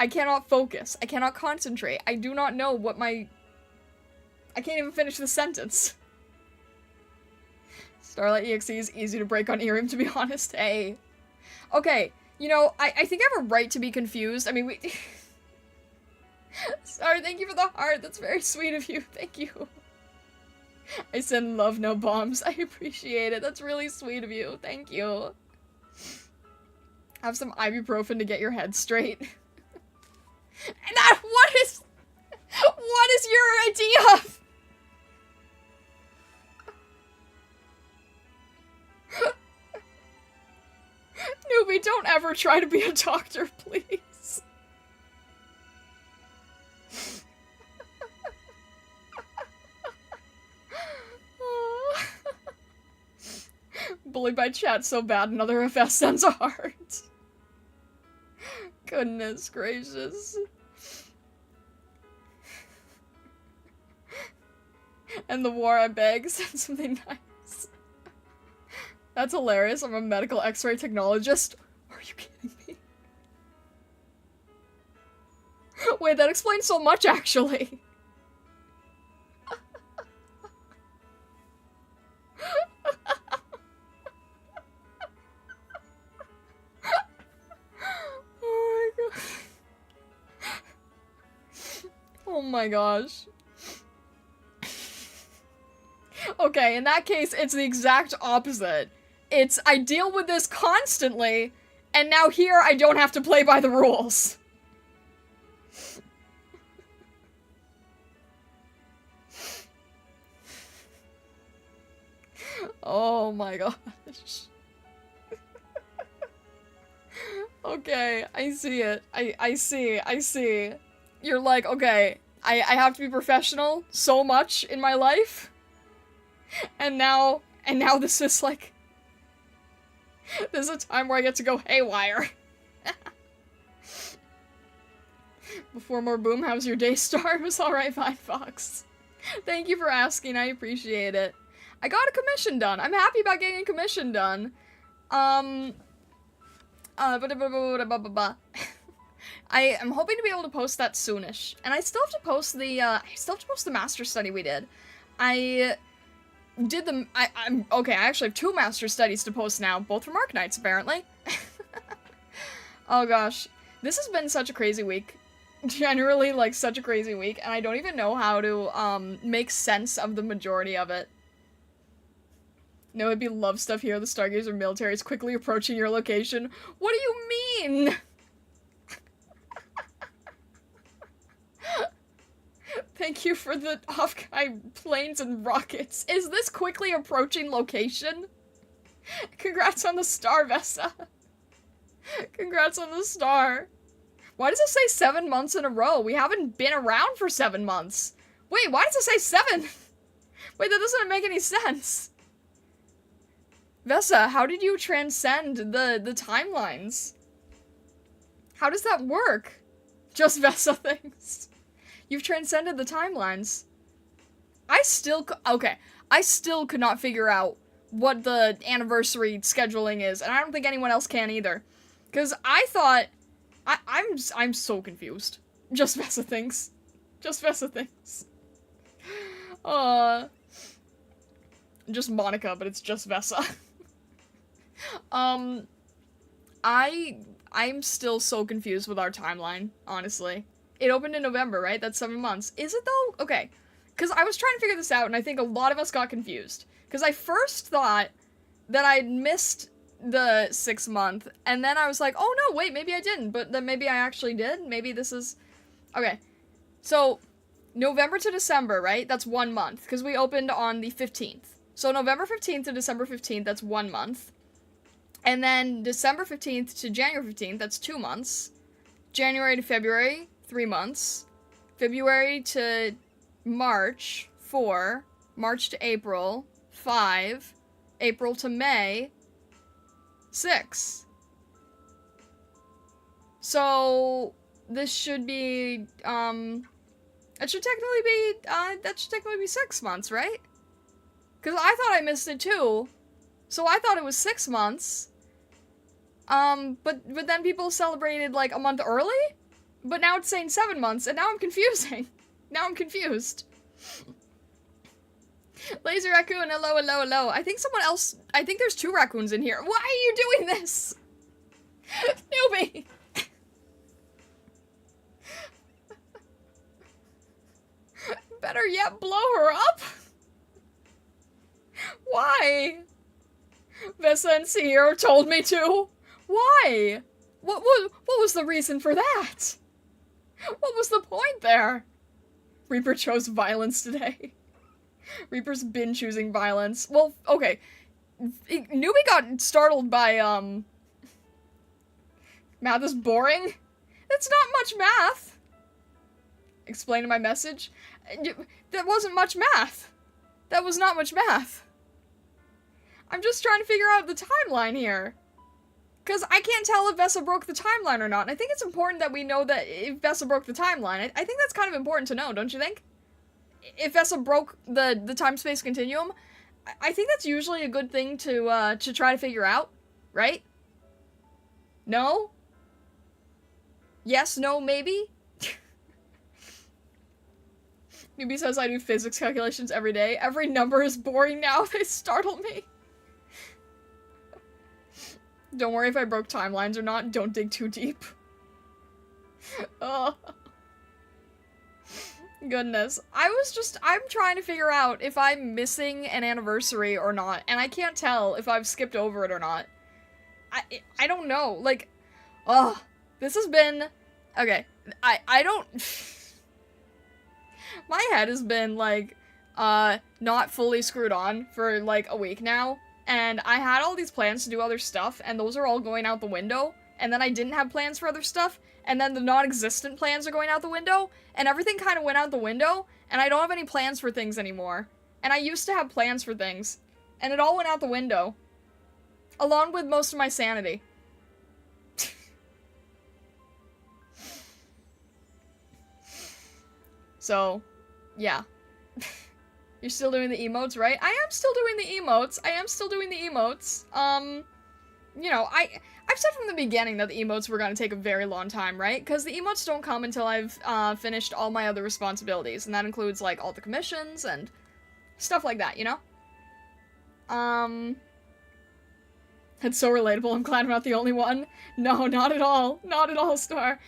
I cannot focus. I cannot concentrate. I do not know what my... I can't even finish the sentence. Starlight EXE is easy to break on IRIAM, to be honest. Hey. Okay, you know, I think I have a right to be confused. I mean, we... Sorry, thank you for the heart. That's very sweet of you. Thank you. I send love, no bombs. I appreciate it. That's really sweet of you. Thank you. Have some ibuprofen to get your head straight. And that, what is your idea of? Newbie, don't ever try to be a doctor, please. Bullied by chat so bad, another FS sends a heart. Goodness gracious. And the war, I beg, send something nice. That's hilarious. I'm a medical x-ray technologist. Are you kidding me? Wait, that explains so much, actually. Oh my gosh. Okay, in that case, it's the exact opposite. It's, I deal with this constantly, and now here I don't have to play by the rules. Oh my gosh. Okay, I see it. I see. You're like, okay, I have to be professional so much in my life. And now this is like... This is a time where I get to go haywire. Before more boom, how's your day star? It was alright, fine, Fox. Thank you for asking, I appreciate it. I got a commission done. I'm happy about getting a commission done. I am hoping to be able to post that soonish. And I still have to post the master study we did. I did the, okay, I actually have 2 master studies to post now, both from Arknights, apparently. Oh gosh. This has been such a crazy week. Generally, like, such a crazy week, and I don't even know how to, make sense of the majority of it. No, it'd be love stuff here. The Stargazer military is quickly approaching your location. What do you mean? Thank you for the off-guy planes and rockets. Is this quickly approaching location? Congrats on the star, Vesa. Congrats on the star. Why does it say 7 months in a row? We haven't been around for 7 months. Wait, why does it say 7? Wait, that doesn't make any sense. Vesa, how did you transcend the timelines? How does that work? Just Vesa things. You've transcended the timelines. I still could not figure out what the anniversary scheduling is, and I don't think anyone else can either. Because I thought, I'm so confused. Just Vesa things. Just Vesa things. Just Monica, but it's just Vesa. I'm still so confused with our timeline, honestly. It opened in November, right? That's 7 months. Is it though? Okay. Because I was trying to figure this out, and I think a lot of us got confused. Because I first thought that I'd missed the 6 month, and then I was like, oh no, wait, maybe I didn't, but then maybe I actually did. Maybe this is... Okay. So, November to December, right? That's 1 month, because we opened on the 15th. So November 15th to December 15th, that's 1 month. And then December 15th to January 15th, that's 2 months. January to February, 3 months. February to March, 4. March to April, 5. April to May, 6. So, this should be, that should technically be 6 months, right? Because I thought I missed it too. So I thought it was 6 months. But then people celebrated, like, a month early? But now it's saying 7 months, and now I'm confusing. Now I'm confused. Lazy Raccoon, hello, hello, hello. I think someone else, I think there's 2 raccoons in here. Why are you doing this? Newbie! Better yet, blow her up? Why? Vesa and Sierra told me to. Why? What was the reason for that? What was the point there? Reaper chose violence today. Reaper's been choosing violence. Well, okay. Newbie got startled by, math is boring? That's not much math. Explain my message. That wasn't much math. That was not much math. I'm just trying to figure out the timeline here. Because I can't tell if Vesa broke the timeline or not. And I think it's important that we know that if Vesa broke the timeline. I think that's kind of important to know, don't you think? If Vesa broke the time-space continuum, I think that's usually a good thing to try to figure out, right? No? Yes, no, maybe? Newbie says I do physics calculations every day. Every number is boring now. They startle me. Don't worry if I broke timelines or not. Don't dig too deep. Oh. Goodness. I'm trying to figure out if I'm missing an anniversary or not, and I can't tell if I've skipped over it or not. I don't know. Like, oh, this has been... Okay, I don't... My head has been, like, not fully screwed on for, like, a week now. And I had all these plans to do other stuff, and those are all going out the window. And then I didn't have plans for other stuff, and then the non-existent plans are going out the window, and everything kind of went out the window, and I don't have any plans for things anymore. And I used to have plans for things, and it all went out the window. Along with most of my sanity. So, yeah. You're still doing the emotes, right? I am still doing the emotes. you know, I've said from the beginning that the emotes were gonna take a very long time, right? Because the emotes don't come until I've finished all my other responsibilities, and that includes, like, all the commissions and stuff like that, you know? That's so relatable. I'm glad I'm not the only one. No, not at all. Not at all, Star.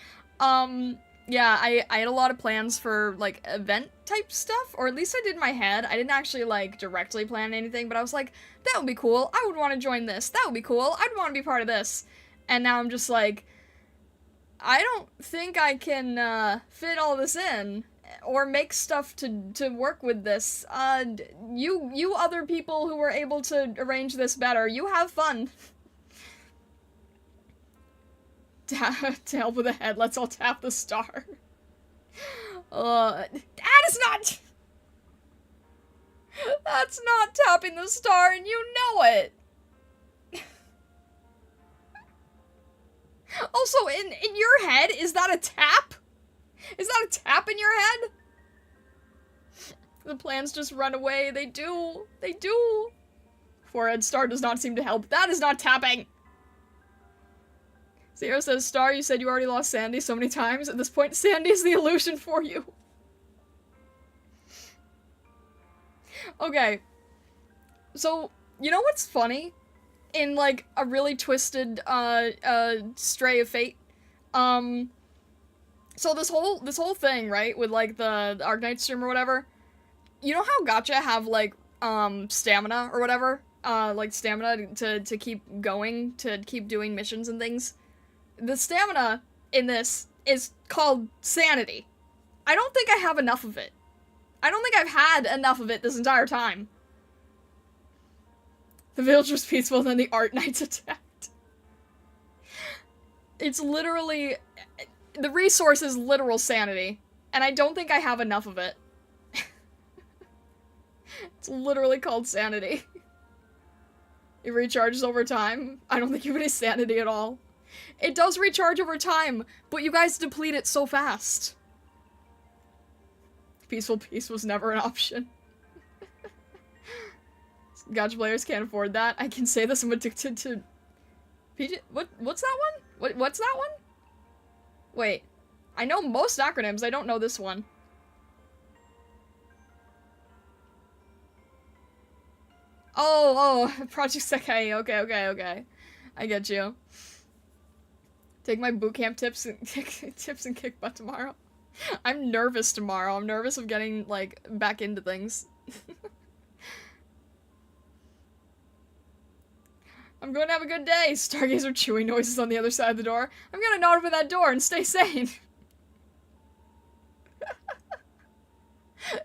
Yeah, I had a lot of plans for, like, event-type stuff, or at least I did in my head. I didn't actually, like, directly plan anything, but I was like, that would be cool. I would want to join this. That would be cool. I'd want to be part of this. And now I'm just like, I don't think I can, fit all this in, or make stuff to work with this. You other people who were able to arrange this better, you have fun. To help with the head, let's all tap the star. That is not... That's not tapping the star, and you know it! Also, in your head, is that a tap? Is that a tap in your head? The plans just run away. They do. They do. Forehead star does not seem to help. That is not tapping! Zero says, Star, you said you already lost Sandy so many times. At this point, Sandy is the illusion for you. Okay. So, you know what's funny? In, like, a really twisted, stray of fate? So this whole thing, right, with, like, the Arknight stream or whatever, you know how gacha have, like, stamina or whatever? Like, stamina to keep going, to keep doing missions and things? The stamina in this is called sanity. I don't think I have enough of it. I don't think I've had enough of it this entire time. The village was peaceful, then the art knights attacked. It's literally... The resource is literal sanity, and I don't think I have enough of it. It's literally called sanity. It recharges over time. I don't think you have any sanity at all. It does recharge over time, but you guys deplete it so fast. Peaceful peace was never an option. Gacha players can't afford that. I can say this, I'm addicted to... PJ... What's that one? What's that one? Wait. I know most acronyms, I don't know this one. Oh, Project Sekai. Okay. I get you. Take my bootcamp tips and kick butt tomorrow. I'm nervous tomorrow. I'm nervous of getting, like, back into things. I'm going to have a good day. Stargazer chewing noises on the other side of the door. I'm gonna not open that door and stay sane.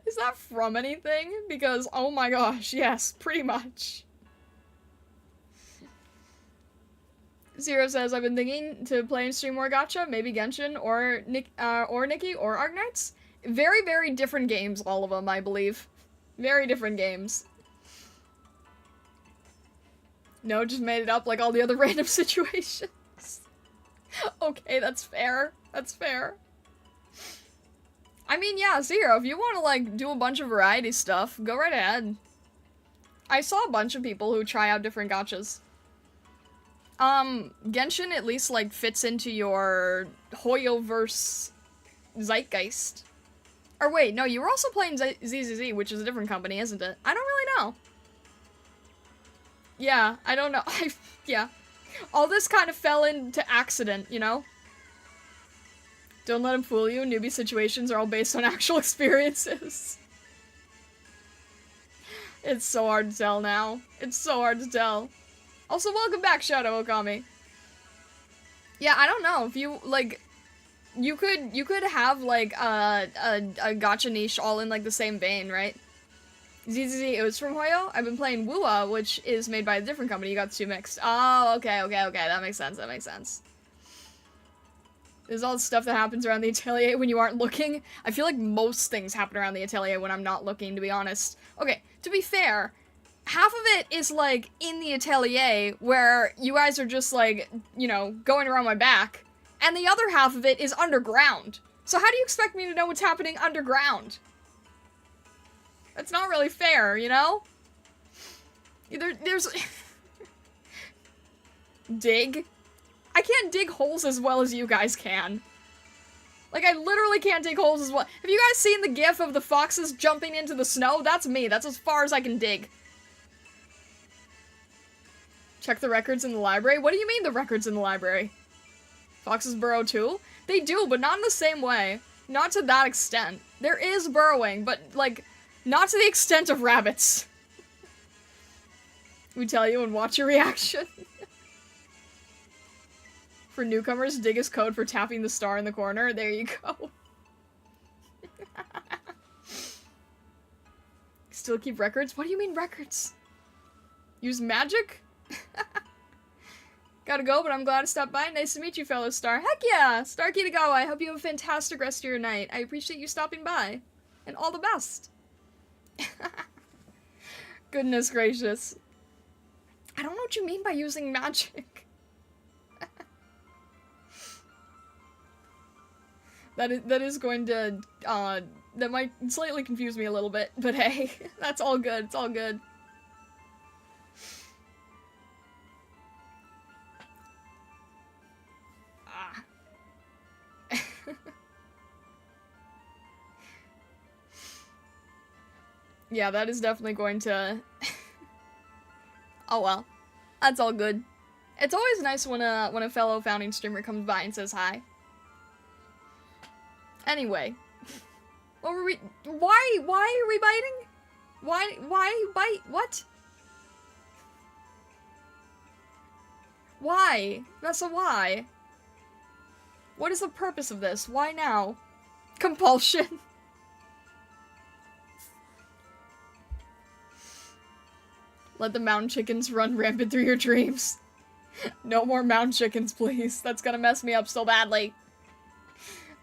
Is that from anything? Because, oh my gosh, yes, pretty much. Zero says, I've been thinking to play and stream more gacha, maybe Genshin, or Nikki, or Arknights. Very, very different games, all of them, I believe. Very different games. No, just made it up like all the other random situations. Okay, that's fair. That's fair. I mean, yeah, Zero, if you want to, like, do a bunch of variety stuff, go right ahead. I saw a bunch of people who try out different gachas. Genshin at least, like, fits into your Hoyoverse zeitgeist. Or wait, no, you were also playing ZZZ, which is a different company, isn't it? I don't really know. Yeah, I don't know. Yeah. All this kind of fell into accident, you know? Don't let him fool you. Newbie situations are all based on actual experiences. It's so hard to tell now. It's so hard to tell. Also, welcome back, Shadow Okami. Yeah, I don't know. If you, like... You could have, like, a gacha niche all in, like, the same vein, right? ZZZ, it was from Hoyo. I've been playing Wua, which is made by a different company. You got the two mixed. Oh, okay. That makes sense. There's all the stuff that happens around the atelier when you aren't looking. I feel like most things happen around the atelier when I'm not looking, to be honest. Okay, to be fair, half of it is, like, in the atelier, where you guys are just, like, you know, going around my back, and the other half of it is underground. So how do you expect me to know what's happening underground? That's not really fair, you know? There's... dig. I can't dig holes as well as you guys can. Like, I literally can't dig holes as well. Have you guys seen the gif of the foxes jumping into the snow? That's me. That's as far as I can dig. Check the records in the library? What do you mean the records in the library? Foxes burrow too? They do, but not in the same way. Not to that extent. There is burrowing, but, like, not to the extent of rabbits. We tell you and watch your reaction. For newcomers, dig is code for tapping the star in the corner. There you go. Still keep records? What do you mean records? Use magic? Gotta go, but I'm glad to stop by. Nice to meet you, fellow Star. Heck yeah! Star Kitagawa, I hope you have a fantastic rest of your night. I appreciate you stopping by. And all the best. Goodness gracious. I don't know what you mean by using magic. That is going to, that might slightly confuse me a little bit, but hey, that's all good, it's all good. Ah. Yeah, that is definitely going to... Oh well, that's all good. It's always nice when a fellow founding streamer comes by and says hi. Anyway, what were we? Why are we biting? Why bite? What? Why? That's a why. What is the purpose of this? Why now? Compulsion. Let the mountain chickens run rampant through your dreams. No more mountain chickens, please. That's gonna mess me up so badly.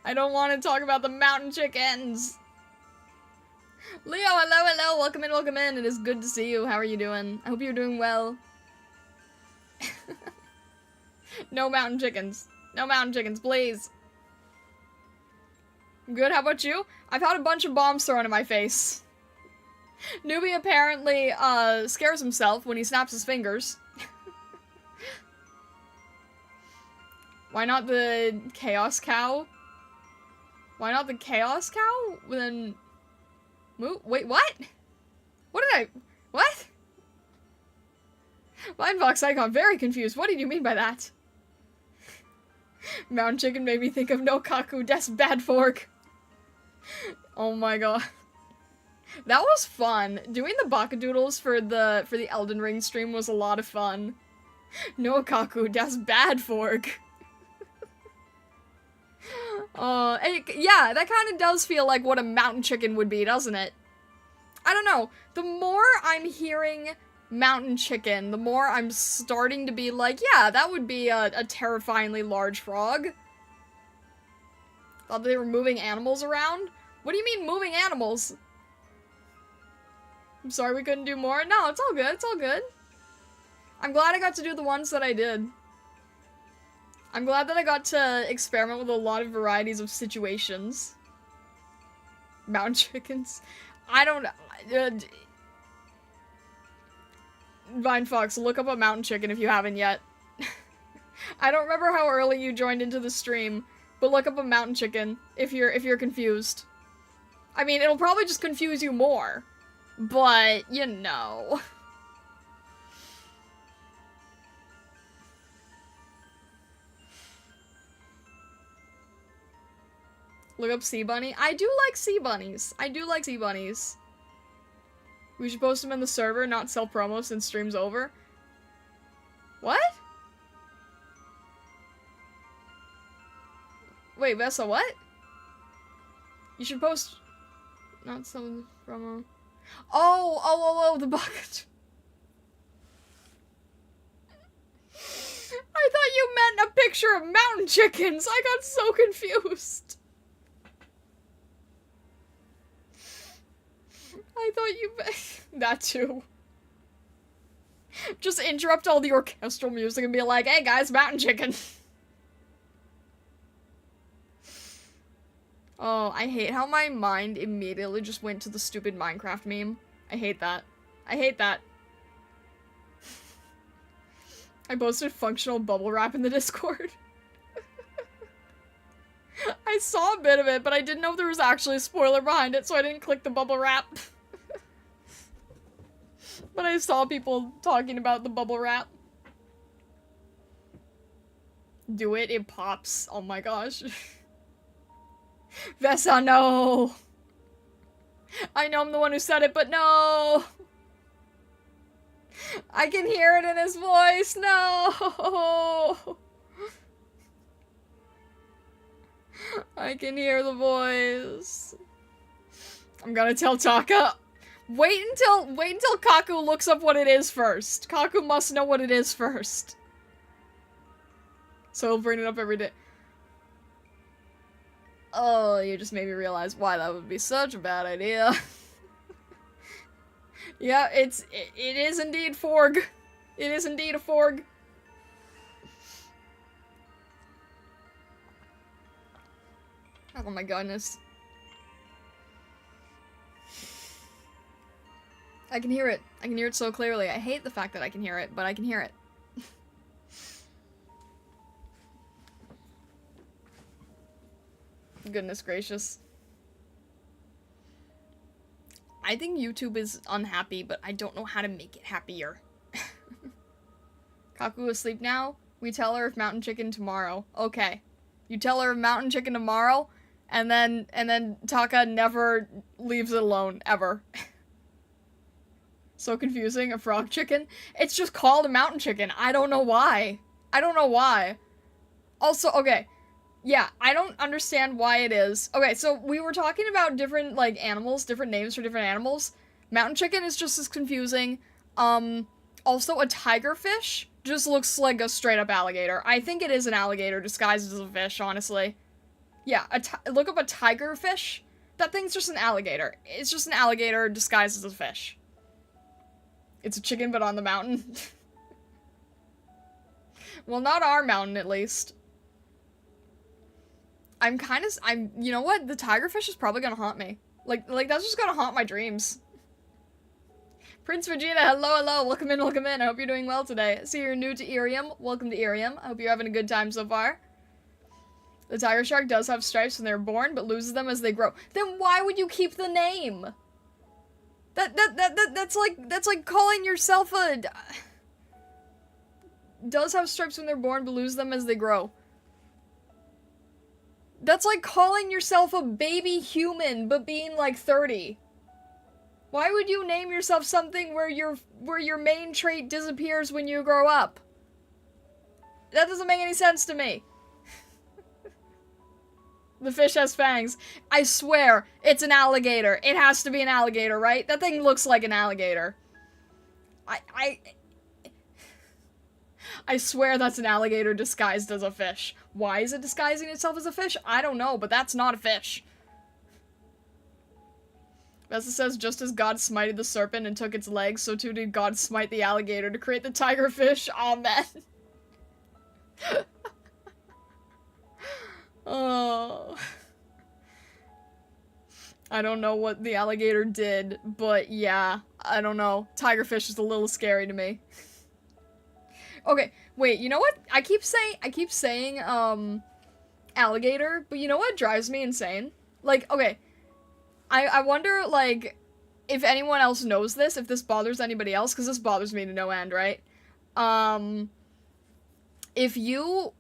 I don't want to talk about the mountain chickens. Leo, hello. Welcome in. It is good to see you. How are you doing? I hope you're doing well. No mountain chickens. No mountain chickens, please. I'm good. How about you? I've had a bunch of bombs thrown in my face. Newbie apparently, scares himself when he snaps his fingers. Why not the Chaos Cow? Why not the Chaos Cow? Then... Wait, what? What did I... What? Linebox Icon, very confused. What did you mean by that? Mountain Chicken made me think of no Kaku des bad fork. Oh my god. That was fun. Doing the Bakadoodles for the Elden Ring stream was a lot of fun. No Kaku des bad fork. Yeah, that kind of does feel like what a mountain chicken would be, doesn't it? I don't know. The more I'm hearing mountain chicken, the more I'm starting to be like, yeah, that would be a terrifyingly large frog. Thought they were moving animals around? What do you mean moving animals? I'm sorry we couldn't do more. No, it's all good. It's all good. I'm glad I got to do the ones that I did. I'm glad that I got to experiment with a lot of varieties of situations. Mountain chickens. I don't... Vine Fox, look up a mountain chicken if you haven't yet. I don't remember how early you joined into the stream, but look up a mountain chicken if you're confused. I mean, it'll probably just confuse you more. But, you know... Look up sea bunny. I do like sea bunnies. I do like sea bunnies. We should post them in the server, not sell promos since stream's over. What? Wait, Vessa, what? You should post... Not sell the promo. Oh, the bucket. I thought you meant a picture of mountain chickens. I got so confused. I thought you that too. Just interrupt all the orchestral music and be like, hey guys, mountain chicken. Oh, I hate how my mind immediately just went to the stupid Minecraft meme. I hate that. I hate that. I posted functional bubble wrap in the Discord. I saw a bit of it, but I didn't know if there was actually a spoiler behind it, so I didn't click the bubble wrap. But I saw people talking about the bubble wrap. Do it, it pops. Oh my gosh. Vesa, no! I know I'm the one who said it, but no! I can hear it in his voice, no! I can hear the voice. I'm gonna tell Taka. Wait until Kaku looks up what it is first. Kaku must know what it is first. So he'll bring it up every day. Oh, you just made me realize why that would be such a bad idea. Yeah, it is indeed Forg. It is indeed a Forg. Oh my goodness. I can hear it. I can hear it so clearly. I hate the fact that I can hear it, but I can hear it. Goodness gracious. I think YouTube is unhappy, but I don't know how to make it happier. Kaku asleep now? We tell her of mountain chicken tomorrow. Okay. You tell her of mountain chicken tomorrow, and then Taka never leaves it alone, ever. So confusing, a frog chicken? It's just called a mountain chicken. I don't know why. I don't know why. Also, okay. Yeah, I don't understand why it is. Okay, so we were talking about different, like, animals, different names for different animals. Mountain chicken is just as confusing. Also a tigerfish just looks like a straight-up alligator. I think it is an alligator disguised as a fish, honestly. Yeah, look up a tigerfish. That thing's just an alligator. It's just an alligator disguised as a fish. It's a chicken, but on the mountain. Well, not our mountain, at least. You know what? The tigerfish is probably gonna haunt me. Like, that's just gonna haunt my dreams. Prince Vegeta, hello, welcome in. I hope you're doing well today. So you're new to IRIAM. Welcome to IRIAM. I hope you're having a good time so far. The tiger shark does have stripes when they're born, but loses them as they grow. Then why would you keep the name? That's like calling yourself a... Does have stripes when they're born, but lose them as they grow. That's like calling yourself a baby human, but being like 30. Why would you name yourself something where your main trait disappears when you grow up? That doesn't make any sense to me. The fish has fangs. I swear, it's an alligator. It has to be an alligator, right? That thing looks like an alligator. I swear that's an alligator disguised as a fish. Why is it disguising itself as a fish? I don't know, but that's not a fish. Vesta says, just as God smited the serpent and took its legs, so too did God smite the alligator to create the tigerfish. Amen. Oh. I don't know what the alligator did, but yeah, I don't know. Tigerfish is a little scary to me. Okay, wait, you know what? I keep saying, alligator, but you know what drives me insane? Like, okay, I wonder, like, if anyone else knows this, if this bothers anybody else, because this bothers me to no end, right? If you,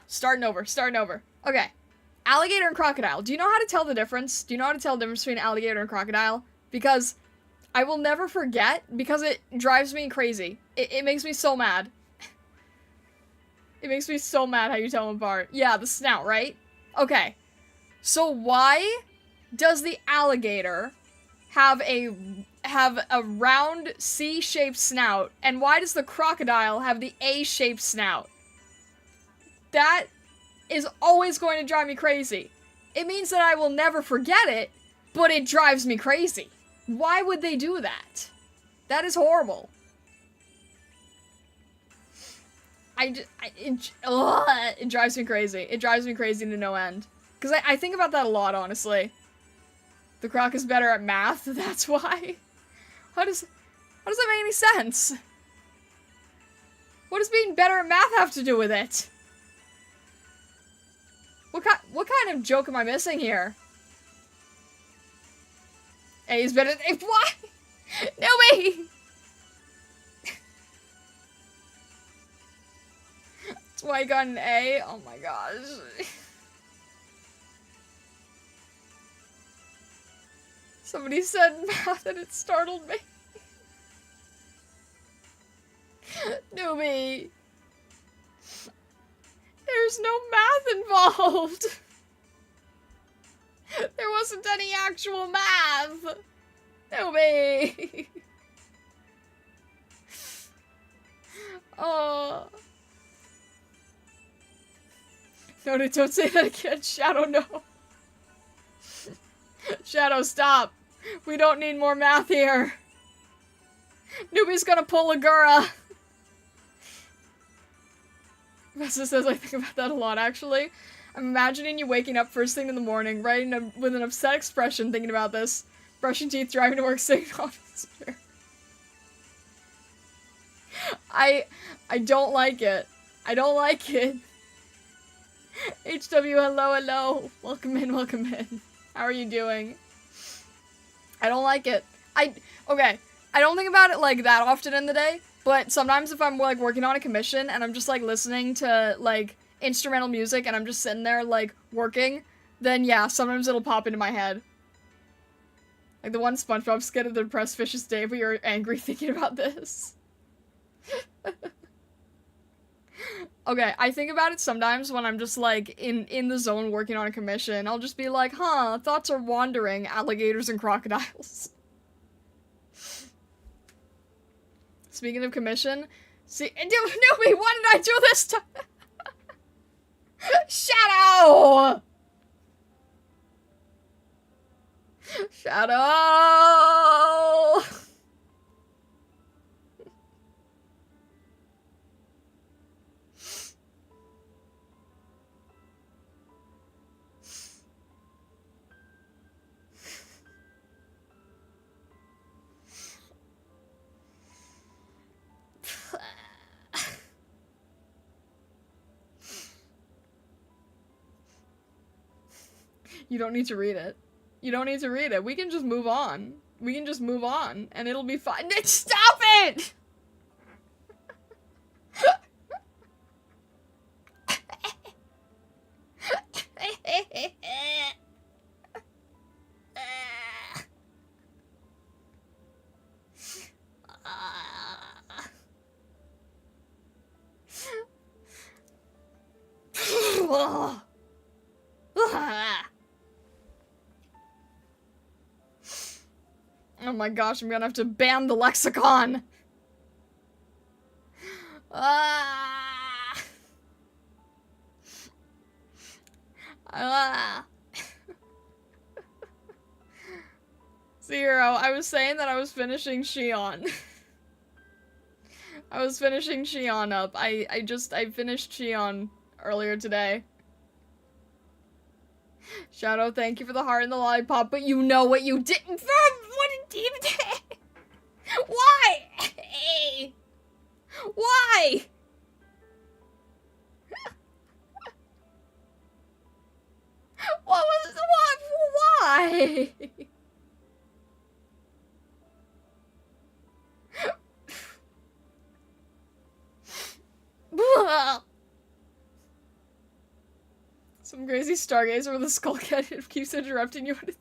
starting over. Okay, alligator and crocodile. Do you know how to tell the difference? Do you know how to tell the difference between alligator and crocodile? Because I will never forget, because it drives me crazy. It makes me so mad. It makes me so mad how you tell them apart. Yeah, the snout, right? Okay. So why does the alligator have a round C-shaped snout, and why does the crocodile have the A-shaped snout? That is always going to drive me crazy. It means that I will never forget it, but it drives me crazy. Why would they do that? That is horrible. It drives me crazy. It drives me crazy to no end. Because I think about that a lot, honestly. The croc is better at math, that's why. How does that make any sense? What does being better at math have to do with it? What kind of joke am I missing here? A's better than A. Why? No way! That's why I got an A? Oh my gosh. Somebody said math and it startled me. Newbie. There's no math involved. There wasn't any actual math. Newbie. Oh. No, don't say that again. Shadow, no. Shadow, stop. We don't need more math here. Newbie's gonna pull a Gura. Vesta says I think about that a lot, actually. I'm imagining you waking up first thing in the morning, right, with an upset expression thinking about this. Brushing teeth, driving to work, sitting on his chair. I don't like it. I don't like it. HW, hello, hello. Welcome in, welcome in. How are you doing? I don't like it. Okay, I don't think about it like that often in the day, but sometimes if I'm like working on a commission and I'm just like listening to like instrumental music and I'm just sitting there like working, then yeah, sometimes it'll pop into my head. Like the one SpongeBob skit of the depressed fish's day where you're angry thinking about this. Okay, I think about it sometimes when I'm just like in the zone working on a commission. I'll just be like, huh, thoughts are wandering, alligators and crocodiles. Speaking of commission, see, Newbie, what did I do this time? Shadow! Shadow! You don't need to read it. You don't need to read it. We can just move on. We can just move on, and it'll be fine. Stop it! Oh my gosh, I'm gonna have to ban the lexicon. Zero, I was saying that I was finishing Shion. I was finishing Shion up. I finished Shion earlier today. Shadow, thank you for the heart and the lollipop, but you know what you did. What did you do? Why? Hey. Why? What was why? Some crazy stargazer with a skull cat keeps interrupting you when it's...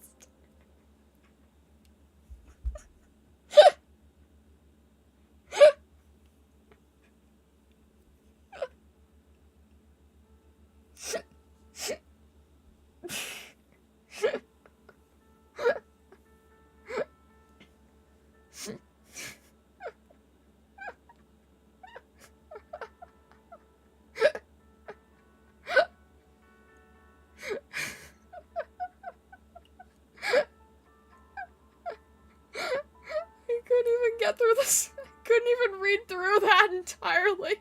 entirely.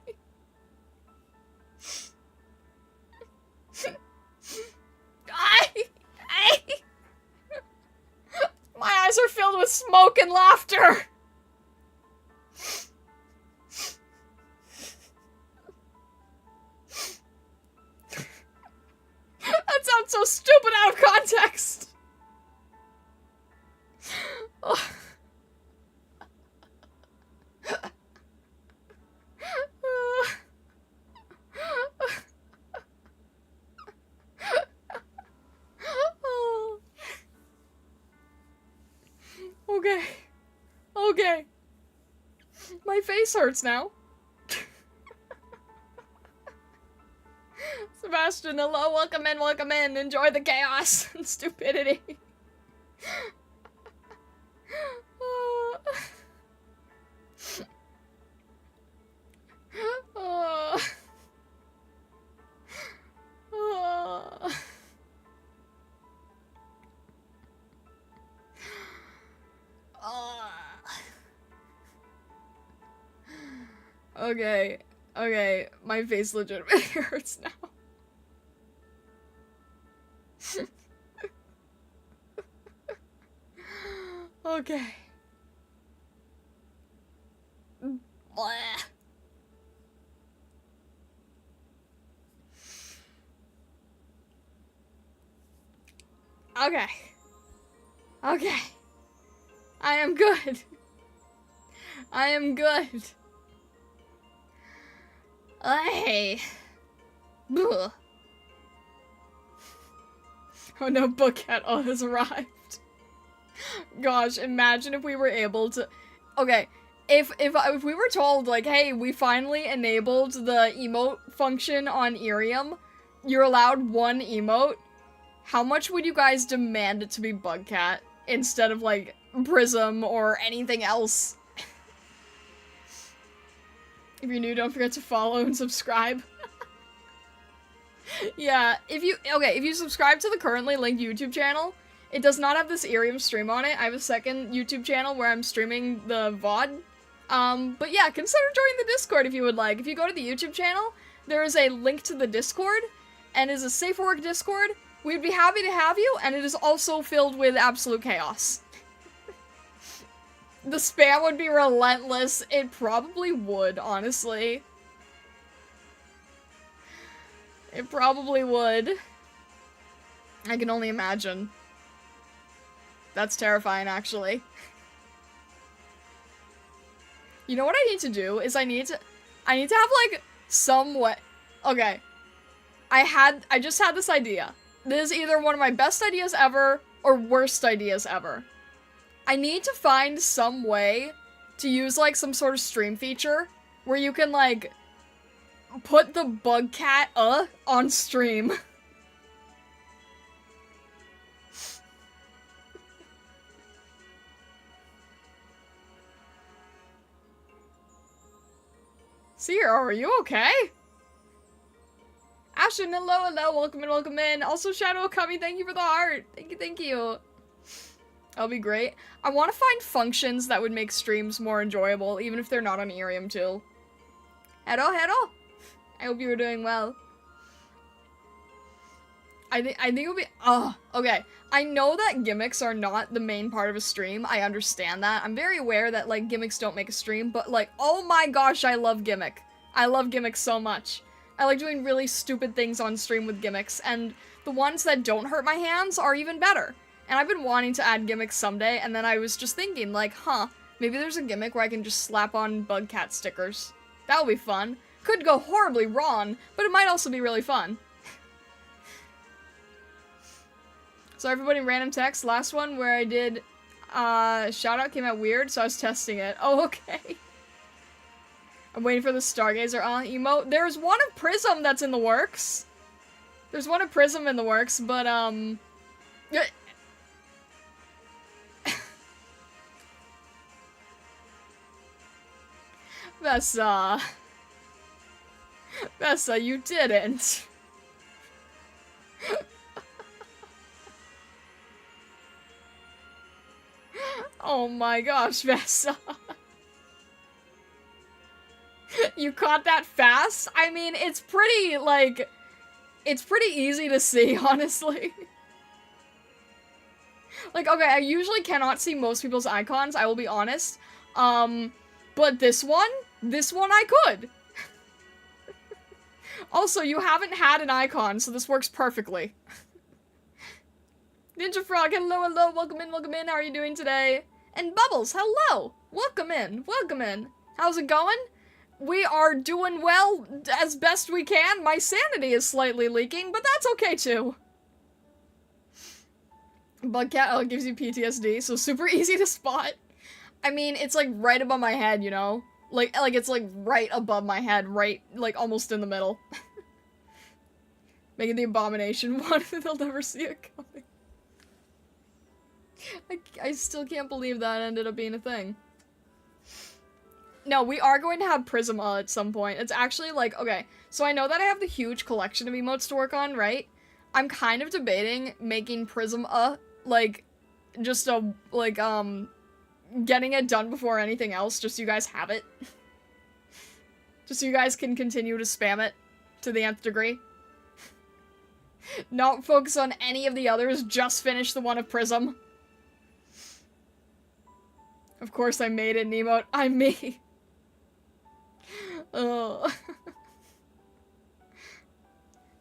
My eyes are filled with smoke and laughter. Okay. Okay. My face hurts now. Sebastian, hello, welcome in, enjoy the chaos and stupidity. Okay, okay, my face legitimately hurts now. Okay. Blah. Okay. Okay. I am good. I am good. Hey. Ugh. Oh no, Bookcat has arrived. Gosh, imagine if we were able to... Okay, if we were told, like, hey, we finally enabled the emote function on IRIAM, you're allowed one emote, how much would you guys demand it to be Bugcat instead of, like, Prism or anything else? If you're new, don't forget to follow and subscribe. Yeah, if you subscribe to the currently linked YouTube channel, it does not have this IRIAM stream on it. I have a second YouTube channel where I'm streaming the VOD. But yeah, consider joining the Discord if you would like. If you go to the YouTube channel, there is a link to the Discord, and it is a safe for work Discord. We'd be happy to have you, and it is also filled with absolute chaos. The spam would be relentless. It probably would, honestly. It probably would. I can only imagine. That's terrifying, actually. You know what I need to do is I need to have, like, some way. Okay. I just had this idea. This is either one of my best ideas ever or worst ideas ever. I need to find some way to use, like, some sort of stream feature where you can, like, put the Bugcat on stream. Seer, are you okay? Ashton, hello, welcome in. Also, Shadow Okami, thank you for the heart. Thank you. That'll be great. I want to find functions that would make streams more enjoyable, even if they're not on IRIAM too. Hello. I hope you were doing well. I think it would be- okay. I know that gimmicks are not the main part of a stream. I understand that. I'm very aware that, like, gimmicks don't make a stream, but, like, oh my gosh, I love gimmick. I love gimmicks so much. I like doing really stupid things on stream with gimmicks, and the ones that don't hurt my hands are even better. And I've been wanting to add gimmicks someday, and then I was just thinking, like, maybe there's a gimmick where I can just slap on Bugcat stickers. That would be fun. Could go horribly wrong, but it might also be really fun. So everybody, random text. Last one where I did, shoutout came out weird, so I was testing it. Oh, okay. I'm waiting for the Stargazer emote. There's one of Prism that's in the works. There's one of Prism in the works, but, Vessa, you didn't. Oh my gosh, Vessa. You caught that fast? I mean, it's pretty, like, it's pretty easy to see, honestly. Like, okay, I usually cannot see most people's icons, I will be honest. But this one I could. Also, you haven't had an icon, so this works perfectly. Ninja Frog, hello, welcome in, how are you doing today? And Bubbles, hello! Welcome in. How's it going? We are doing well, as best we can. My sanity is slightly leaking, but that's okay too. Bug cat gives you PTSD, so super easy to spot. I mean, it's like right above my head, you know? Like it's like right above my head, right, like almost in the middle. Making the abomination one, they'll never see it coming. I still can't believe that ended up being a thing. No, we are going to have Prisma at some point. It's actually like, okay, so I know that I have the huge collection of emotes to work on, right? I'm kind of debating making Prisma, like, just a, like, getting it done before anything else, just so you guys have it. Just so you guys can continue to spam it to the nth degree. Not focus on any of the others, just finish the one of Prism. Of course I made an emote. I'm me. It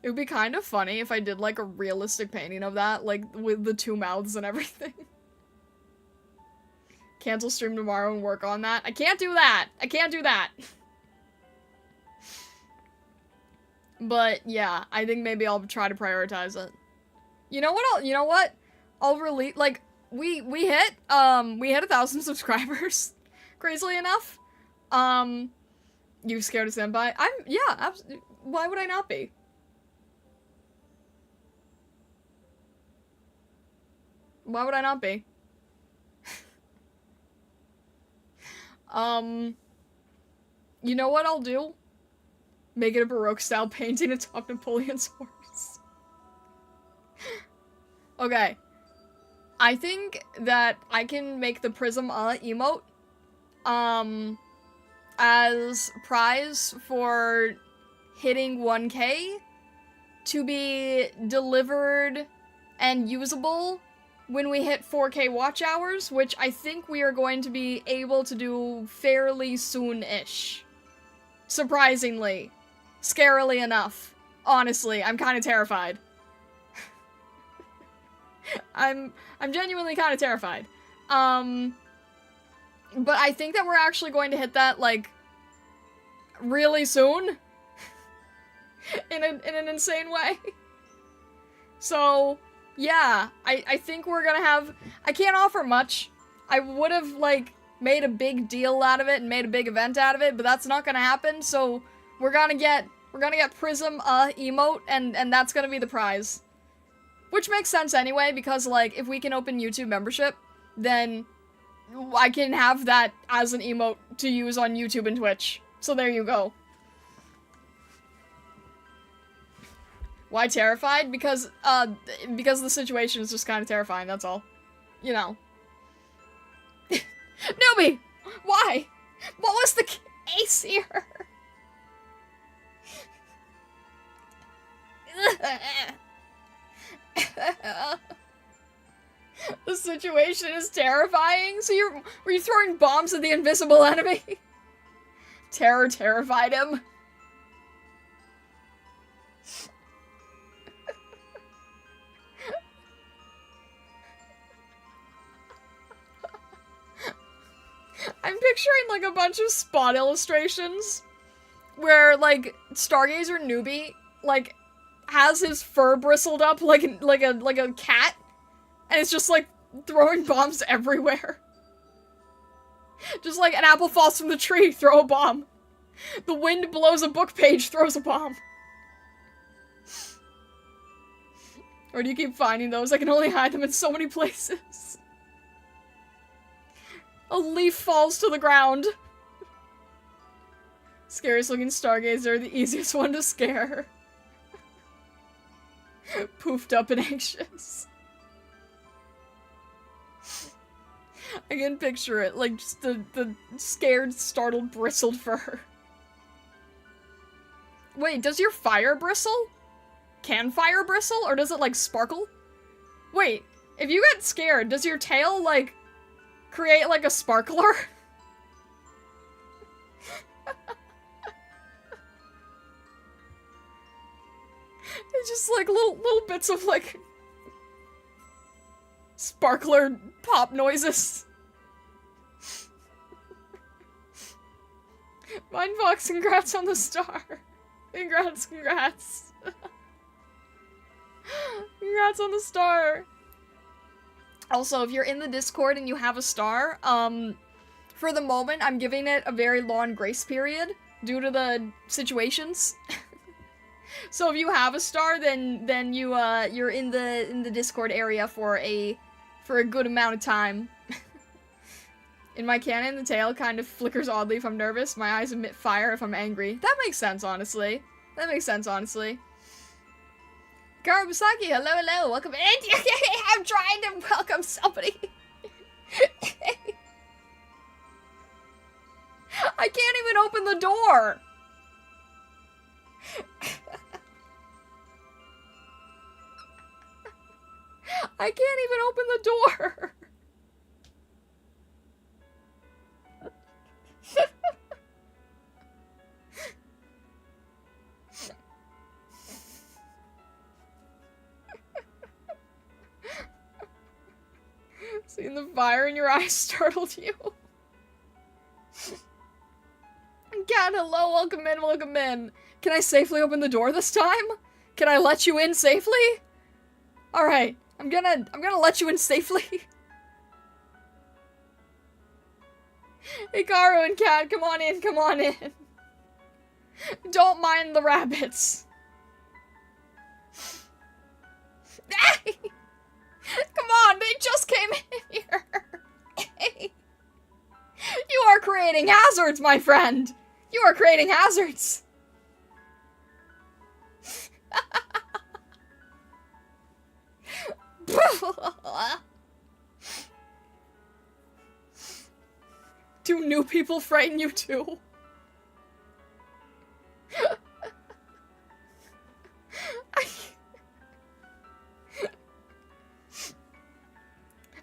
would be kind of funny if I did like a realistic painting of that, like with the two mouths and everything. Cancel stream tomorrow and work on that. I can't do that. I can't do that. But yeah, I think maybe I'll try to prioritize it. You know what? I'll release, like, we hit 1,000 subscribers. Crazily enough. You scared of senpai? Yeah, why would I not be? Why would I not be? You know what I'll do? Make it a Baroque style painting atop Napoleon's horse. Okay. I think that I can make the Prism emote, as prize for hitting 1K to be delivered and usable when we hit 4K watch hours, which I think we are going to be able to do fairly soon-ish. Surprisingly. Scarily enough. Honestly, I'm kind of terrified. I'm genuinely kind of terrified. But I think that we're actually going to hit that, like, really soon. in an insane way. So, yeah, I think we're gonna have... I can't offer much. I would have, like, made a big deal out of it and made a big event out of it, but that's not gonna happen, so we're gonna get Prism emote, and that's gonna be the prize. Which makes sense anyway, because, like, if we can open YouTube membership, then I can have that as an emote to use on YouTube and Twitch. So there you go. Why terrified? Because the situation is just kind of terrifying, that's all. You know. Newbie! Why? What was the case here? The situation is terrifying? So were you throwing bombs at the invisible enemy? Terror terrified him. I'm picturing, like, a bunch of spot illustrations where, like, Stargazer Newbie, like, has his fur bristled up like a cat, and it's just, like, throwing bombs everywhere. Just like an apple falls from the tree, throw a bomb. The wind blows a book page, throws a bomb. Or do you keep finding those? I can only hide them in so many places. A leaf falls to the ground. Scariest looking Stargazer, the easiest one to scare. Poofed up and anxious. I can picture it, like, just the scared, startled, bristled fur. Wait, does your fire bristle? Can fire bristle? Or does it, like, sparkle? Wait, if you get scared, does your tail, like, create, like, a sparkler? It's just, like, little bits of, like, sparkler pop noises. Mindfox, congrats on the star. Congrats. Congrats on the star. Also, if you're in the Discord and you have a star, for the moment, I'm giving it a very long grace period due to the situations. So if you have a star, then you're in the Discord area for a good amount of time. In my canon, the tail kind of flickers oddly if I'm nervous. My eyes emit fire if I'm angry. That makes sense, honestly. That makes sense, honestly. Karabusaki, hello, hello, welcome in. I'm trying to welcome somebody. I can't even open the door. I can't even open the door. Seeing the fire in your eyes startled you. Cat, hello, welcome in, welcome in. Can I safely open the door this time? Can I let you in safely? Alright, I'm gonna let you in safely. Hikaru and Cat, come on in, come on in. Don't mind the rabbits. Come on, they just came in here. You are creating hazards, my friend. You are creating hazards. Do new people frighten you too?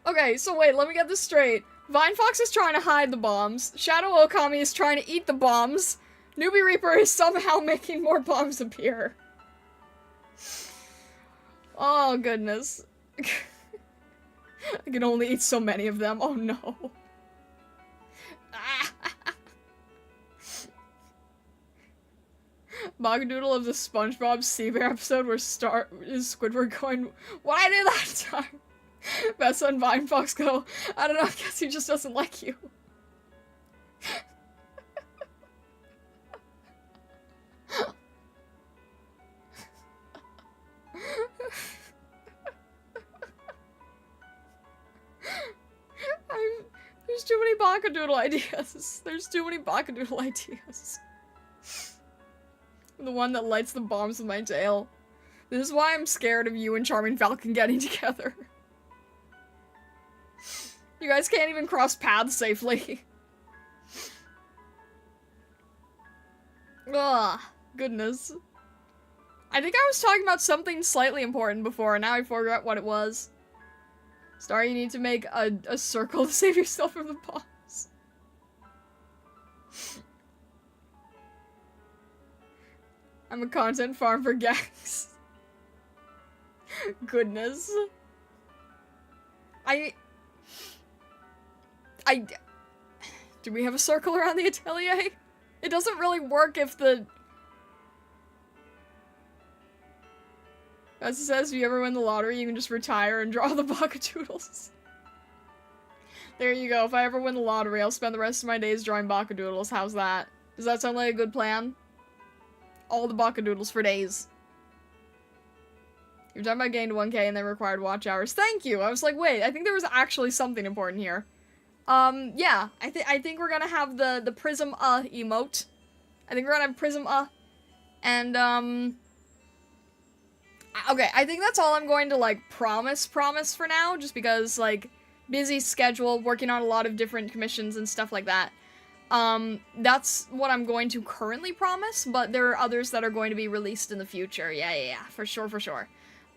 Okay, so wait, let me get this straight. Vine Fox is trying to hide the bombs. Shadow Okami is trying to eat the bombs. Newbie Reaper is somehow making more bombs appear. Oh, goodness. I can only eat so many of them. Oh, no. Bagadoodle of the SpongeBob Sea Bear episode where is Squidward going, what'd I do that time? Vessa and Vine Fox go, I don't know, I guess he just doesn't like you. There's too many Bakadoodle ideas. There's too many Bakadoodle ideas. I'm the one that lights the bombs with my tail. This is why I'm scared of you and Charming Falcon getting together. You guys can't even cross paths safely. Ugh, goodness. I think I was talking about something slightly important before, and now I forgot what it was. Star, you need to make a circle to save yourself from the bombs. I'm a content farm for gangs. Goodness. Do we have a circle around the atelier? It doesn't really work if the... As it says, if you ever win the lottery, you can just retire and draw the Bakadoodles. There you go. If I ever win the lottery, I'll spend the rest of my days drawing Bakadoodles. How's that? Does that sound like a good plan? All the Bakadoodles for days. You're talking about getting to 1K and then required watch hours. Thank you! I was like, wait, I think there was actually something important here. Yeah. I think we're gonna have the Prism emote. I think we're gonna have Prism and, okay, I think that's all I'm going to, like, promise for now, just because, like, busy schedule, working on a lot of different commissions and stuff like that. That's what I'm going to currently promise, but there are others that are going to be released in the future. Yeah, for sure.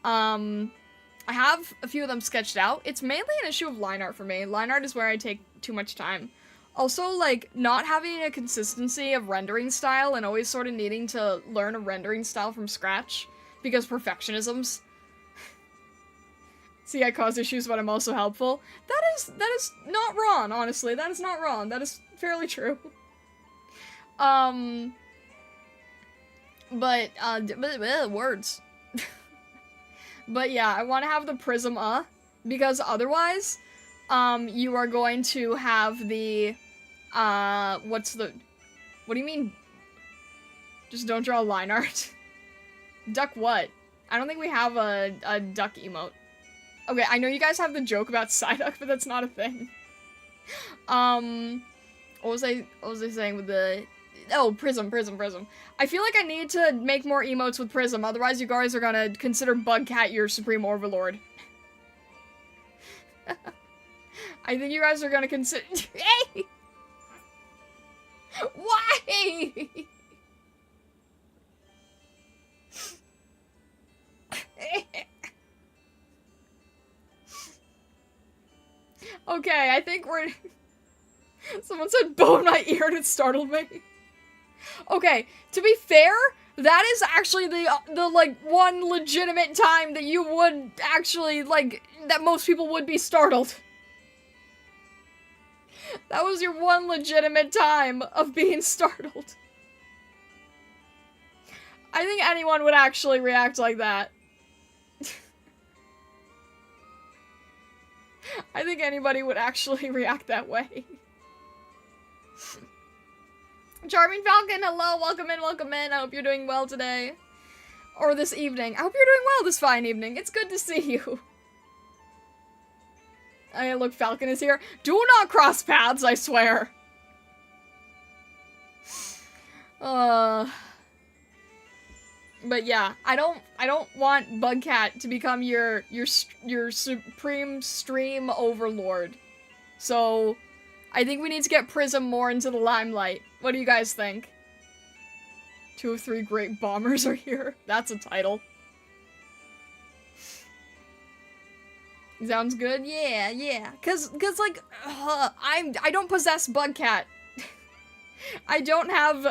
I have a few of them sketched out. It's mainly an issue of line art for me. Line art is where I take too much time. Also, like, not having a consistency of rendering style and always sort of needing to learn a rendering style from scratch. Because perfectionisms. See, I cause issues, but I'm also helpful. That is not wrong, honestly. That is not wrong. That is fairly true. Words. But yeah, I want to have the Prism, Because otherwise, you are going to have the, what do you mean? Just don't draw line art. Duck what? I don't think we have a duck emote. Okay, I know you guys have the joke about Psyduck, but that's not a thing. What was I saying with the... Oh, Prism. I feel like I need to make more emotes with Prism, otherwise you guys are gonna consider Bugcat your supreme overlord. I think you guys are gonna consider... Hey! Why? Okay, I think we're... Someone said bone my ear and it startled me. Okay, to be fair, that is actually the like, one legitimate time that you would actually, like, that most people would be startled. That was your one legitimate time of being startled. I think anyone would actually react like that. I think anybody would actually react that way. Charming Falcon, hello, welcome in. I hope you're doing well today. Or this evening. I hope you're doing well this fine evening. It's good to see you. Hey, look, Falcon is here. Do not cross paths, I swear. But yeah, I don't want Bugcat to become your supreme stream overlord. So, I think we need to get Prism more into the limelight. What do you guys think? 2 of 3 great bombers are here. That's a title. Sounds good? Yeah. Cause like, I don't possess Bugcat. I don't have,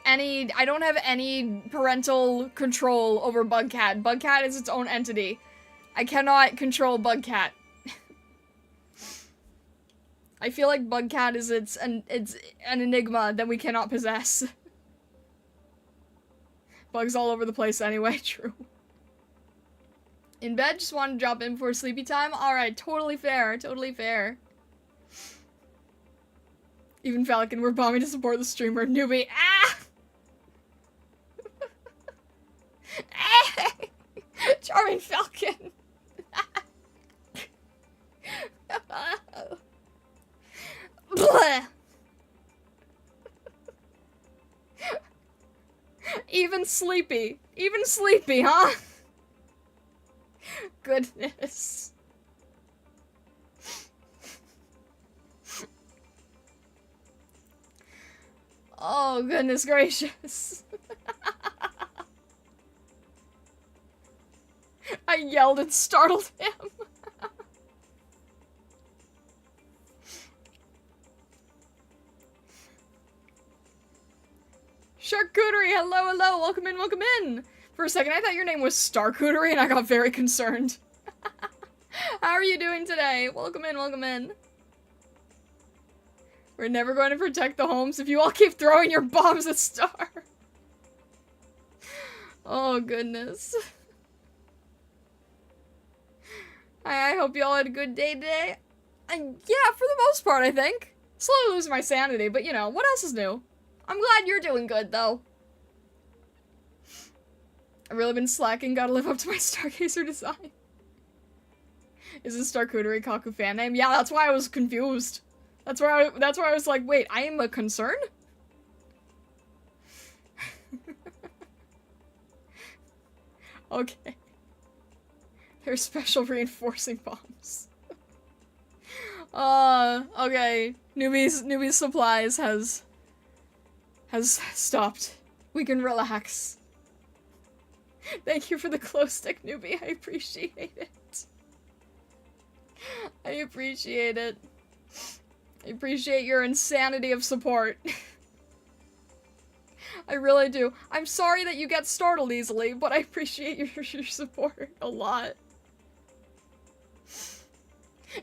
any parental control over Bugcat. Bugcat is its own entity. I cannot control Bugcat. I feel like Bugcat is it's an enigma that we cannot possess. Bugs all over the place anyway, true. In bed, just want to drop in for sleepy time? Alright, totally fair. Even Falcon, we're bombing to support the streamer. Newbie, ah! Hey! Charming Falcon! Bleh. Even sleepy, huh? Goodness. Oh, goodness gracious. I yelled and startled him. Charcuterie, hello, welcome in. For a second, I thought your name was Starcuterie, and I got very concerned. How are you doing today? Welcome in. We're never going to protect the homes if you all keep throwing your bombs at Star. Oh, goodness. I hope you all had a good day today. Yeah, for the most part, I think. Slowly losing my sanity, but you know, what else is new? I'm glad you're doing good, though. I've really been slacking, gotta live up to my Stargazer design. Is this Starcuterie Kaku fan name? Yeah, that's why I was confused. That's why I was like, wait, I am a concern? Okay. They're special reinforcing bombs. Okay. Newbie's supplies has stopped. We can relax. Thank you for the glow stick, Newbie. I appreciate it. I appreciate it. I appreciate your insanity of support. I really do. I'm sorry that you get startled easily, but I appreciate your support a lot.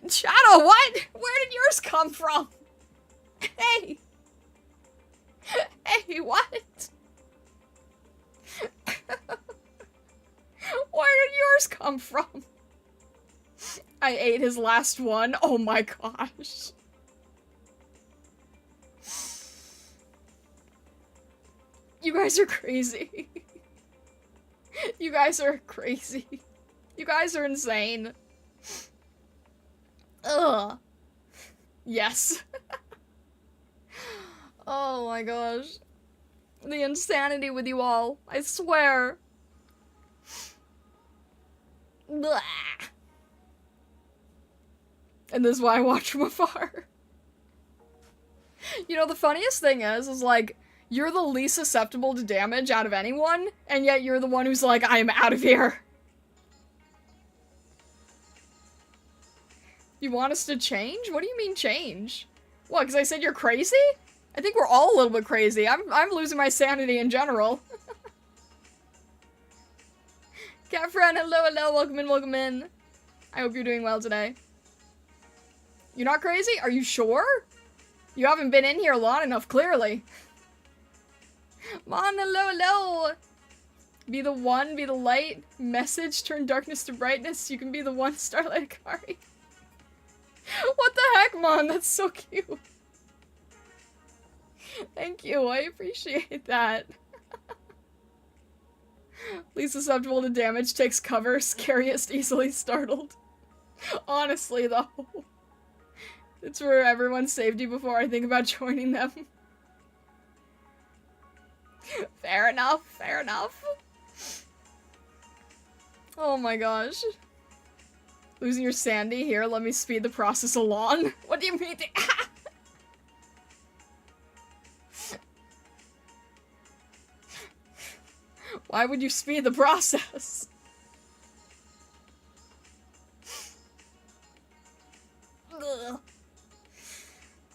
Shadow, what? Where did yours come from? Hey! Hey, what? Where did yours come from? I ate his last one. Oh my gosh. You guys are crazy. You guys are crazy. You guys are insane. Ugh. Yes. Oh my gosh. The insanity with you all. I swear. Blah. And this is why I watch from afar. You know, the funniest thing is like, you're the least susceptible to damage out of anyone, and yet you're the one who's like, I am out of here. You want us to change? What do you mean change? What, because I said you're crazy? I think we're all a little bit crazy. I'm losing my sanity in general. Cat friend, hello, hello, welcome in, welcome in. I hope you're doing well today. You're not crazy? Are you sure? You haven't been in here long enough, clearly. Mon, hello, hello. Be the one, be the light. Message, turn darkness to brightness. You can be the one, Starlight Akari. What the heck, Mon? That's so cute. Thank you, I appreciate that. Least susceptible to damage, takes cover, scariest, easily startled. Honestly, though. It's for everyone's safety before I think about joining them. Fair enough, fair enough. Oh my gosh. Losing your sandy? Here, let me speed the process along. What do you mean? Why would you speed the process? Ugh.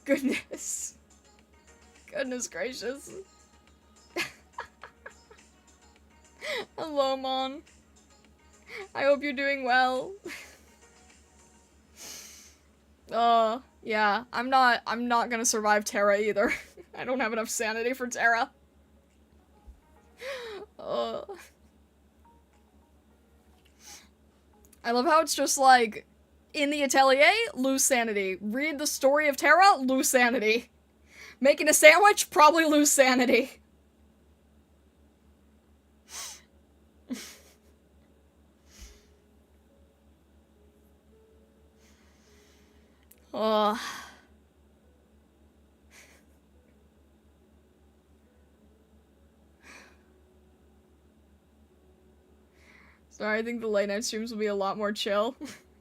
Goodness. Goodness gracious. Hello, Mon. I hope you're doing well. Yeah, I'm not gonna survive Terra either. I don't have enough sanity for Terra. I love how it's just like, in the atelier, lose sanity. Read the story of Terra, lose sanity. Making a sandwich, probably lose sanity. Sorry, I think the late night streams will be a lot more chill.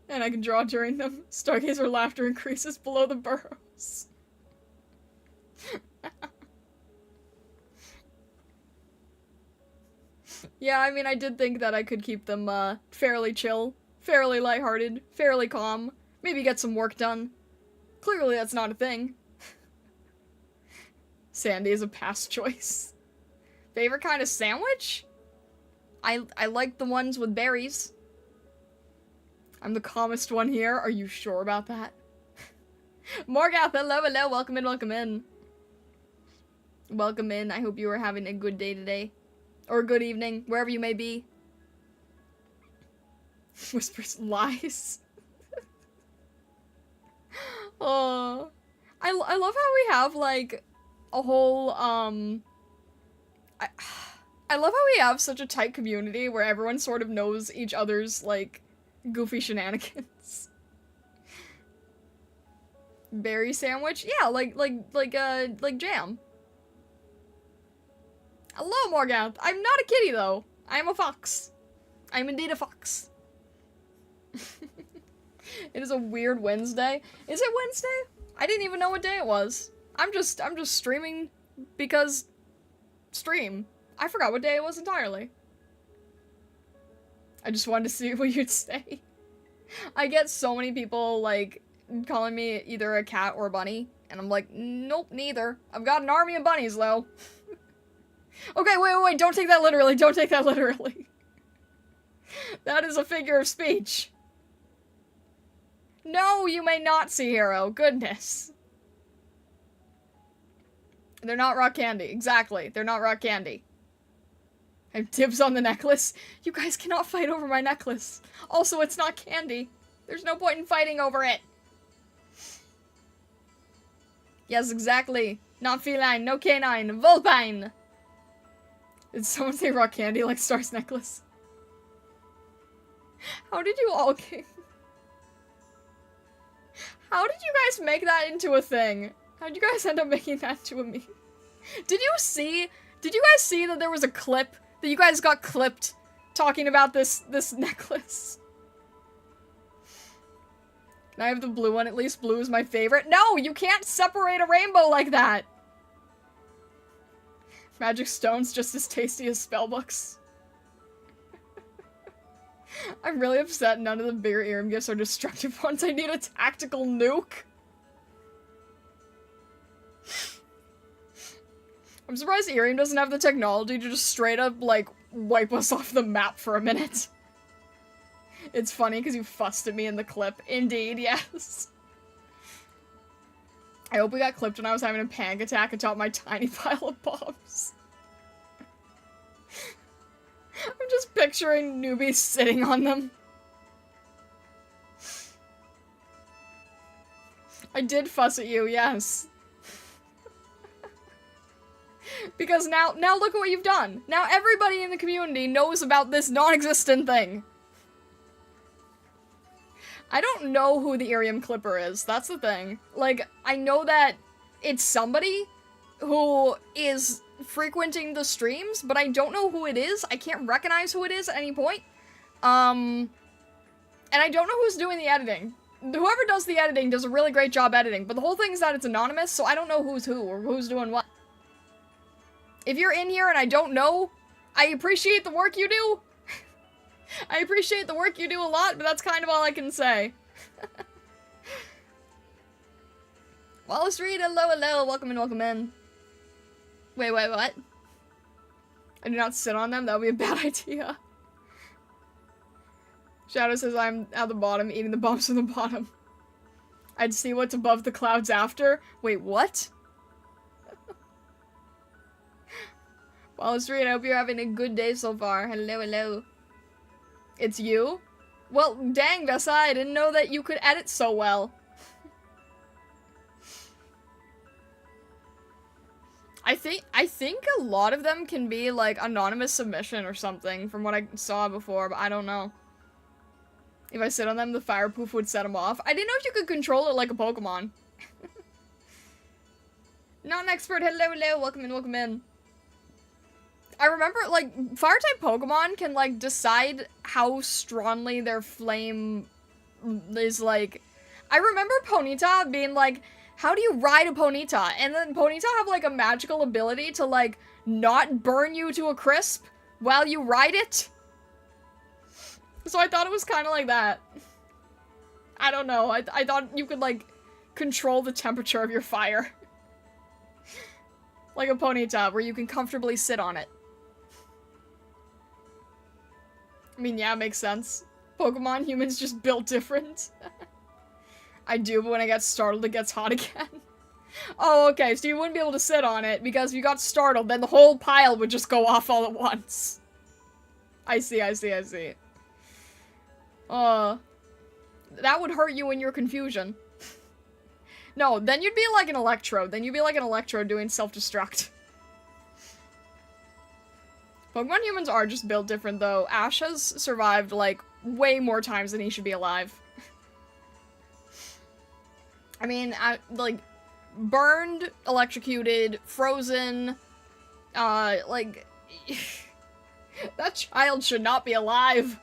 And I can draw during them. Stargazer laughter increases below the burrows. Yeah, I mean, I did think that I could keep them, fairly chill, fairly lighthearted, fairly calm, maybe get some work done. Clearly that's not a thing. Sandy is a past choice. Favorite kind of sandwich? I like the ones with berries. I'm the calmest one here. Are you sure about that? Morgath, hello, hello, welcome in, welcome in. Welcome in, I hope you are having a good day today. Or good evening, wherever you may be. Whispers lies. Oh, I love how we have, like, a whole, I love how we have such a tight community where everyone sort of knows each other's, like, goofy shenanigans. Berry sandwich? Yeah, like jam. Hello, Morgath. I'm not a kitty, though. I am a fox. I am indeed a fox. It is a weird Wednesday. Is it Wednesday? I didn't even know what day it was. I'm just streaming because stream. I forgot what day it was entirely. I just wanted to see what you'd say. I get so many people, like, calling me either a cat or a bunny, and I'm like, nope, neither. I've got an army of bunnies, though. Okay, wait, don't take that literally, don't take that literally. That is a figure of speech. No, you may not see Hero, goodness. They're not rock candy, exactly, they're not rock candy. I have dibs on the necklace. You guys cannot fight over my necklace. Also, it's not candy. There's no point in fighting over it. Yes, exactly. Not feline, no canine, vulpine. Did someone say rock candy like Star's necklace? How did you all How did you guys make that into a thing? How'd you guys end up making that into a meme? Did you guys see that there was a clip that you guys got clipped talking about this necklace? Can I have the blue one? At least blue is my favorite. No, you can't separate a rainbow like that. Magic stone's just as tasty as spellbooks. I'm really upset none of the bigger IRIAM gifts are destructive ones. I need a tactical nuke. I'm surprised IRIAM doesn't have the technology to just straight up, like, wipe us off the map for a minute. It's funny because you fussed at me in the clip. Indeed, yes. I hope we got clipped when I was having a panic attack atop my tiny pile of bombs. I'm just picturing newbies sitting on them. I did fuss at you, yes. Because now look at what you've done. Now everybody in the community knows about this non-existent thing. I don't know who the IRIAM Clipper is, that's the thing. Like, I know that it's somebody who is frequenting the streams, but I don't know who it is. I can't recognize who it is at any point. And I don't know who's doing the editing. Whoever does the editing does a really great job editing, but the whole thing is that it's anonymous, so I don't know who's who or who's doing what. If you're in here and I don't know, I appreciate the work you do. I appreciate the work you do a lot, but that's kind of all I can say. Wallace Reed, hello, hello, welcome in, welcome in. Wait, what? I do not sit on them, that would be a bad idea. Shadow says I'm at the bottom, eating the bombs from the bottom. I'd see what's above the clouds after. Wait, what? Wallace Reed, I hope you're having a good day so far. Hello, hello. It's you? Well, dang, Vessa, I didn't know that you could edit so well. I think a lot of them can be, like, anonymous submission or something, from what I saw before, but I don't know. If I sit on them, the fire poof would set them off. I didn't know if you could control it like a Pokemon. Not an expert, hello, hello, welcome in, welcome in. I remember, like, fire-type Pokemon can, like, decide how strongly their flame is, like... I remember Ponyta being like, how do you ride a Ponyta? And then Ponyta have, like, a magical ability to, like, not burn you to a crisp while you ride it. So I thought it was kind of like that. I don't know. I thought you could, like, control the temperature of your fire. Like a Ponyta, where you can comfortably sit on it. I mean, yeah, it makes sense. Pokemon, humans just built different. I do, but when I get startled, it gets hot again. Oh, okay, so you wouldn't be able to sit on it, because if you got startled, then the whole pile would just go off all at once. I see. That would hurt you in your confusion. No, then you'd be like an Electrode. Then you'd be like an Electrode doing self-destruct. Pokemon humans are just built different, though. Ash has survived, like, way more times than he should be alive. I mean, like, burned, electrocuted, frozen, like... that child should not be alive.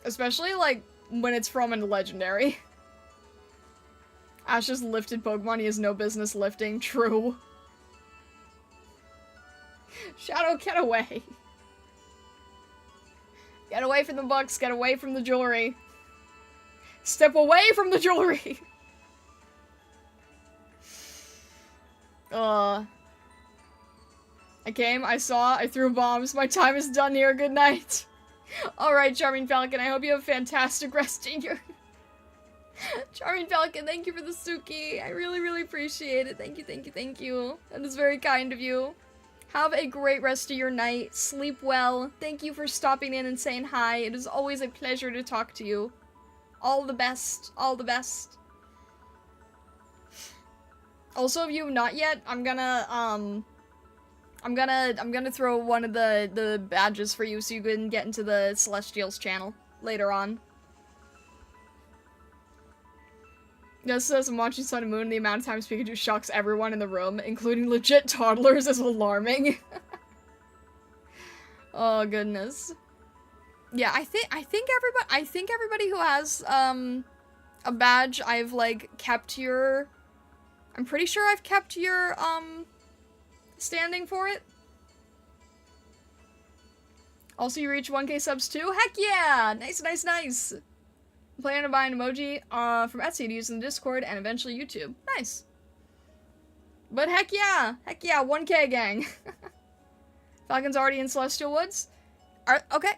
Especially, like, when it's from a legendary. Ash just lifted Pokemon he has no business lifting. True. Shadow, get away. Get away from the books. Get away from the jewelry. Step away from the jewelry. I came, I saw, I threw bombs. My time is done here. Good night. Alright, Charming Falcon, I hope you have fantastic rest in your... Charming Falcon, thank you for the Suki. I really, really appreciate it. Thank you. That is very kind of you. Have a great rest of your night. Sleep well. Thank you for stopping in and saying hi. It is always a pleasure to talk to you. All the best. All the best. Also, if you have not yet, I'm gonna throw one of the badges for you so you can get into the Celestials channel later on. This says, I'm watching Sun and Moon, the amount of times Pikachu shocks everyone in the room, including legit toddlers, is alarming. Oh, goodness. Yeah, I think everybody who has, a badge, I've, like, kept your... I'm pretty sure I've kept your, standing for it. Also, you reach 1K subs too? Heck yeah! Nice, nice, nice! I'm planning to buy an emoji from Etsy to use in the Discord and eventually YouTube. Nice. But heck yeah! Heck yeah, 1K gang! Falcon's already in Celestial Woods? Okay.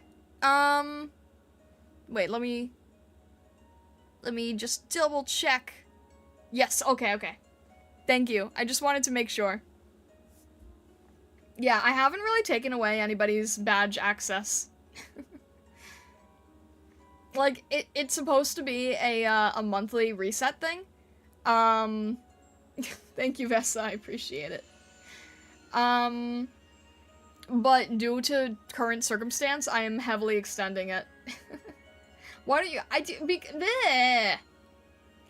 Wait, let me just double check. Yes, okay, okay. Thank you. I just wanted to make sure. Yeah, I haven't really taken away anybody's badge access. Like, it's supposed to be a monthly reset thing. Thank you, Vessa, I appreciate it. But due to current circumstance, I am heavily extending it. Why don't you-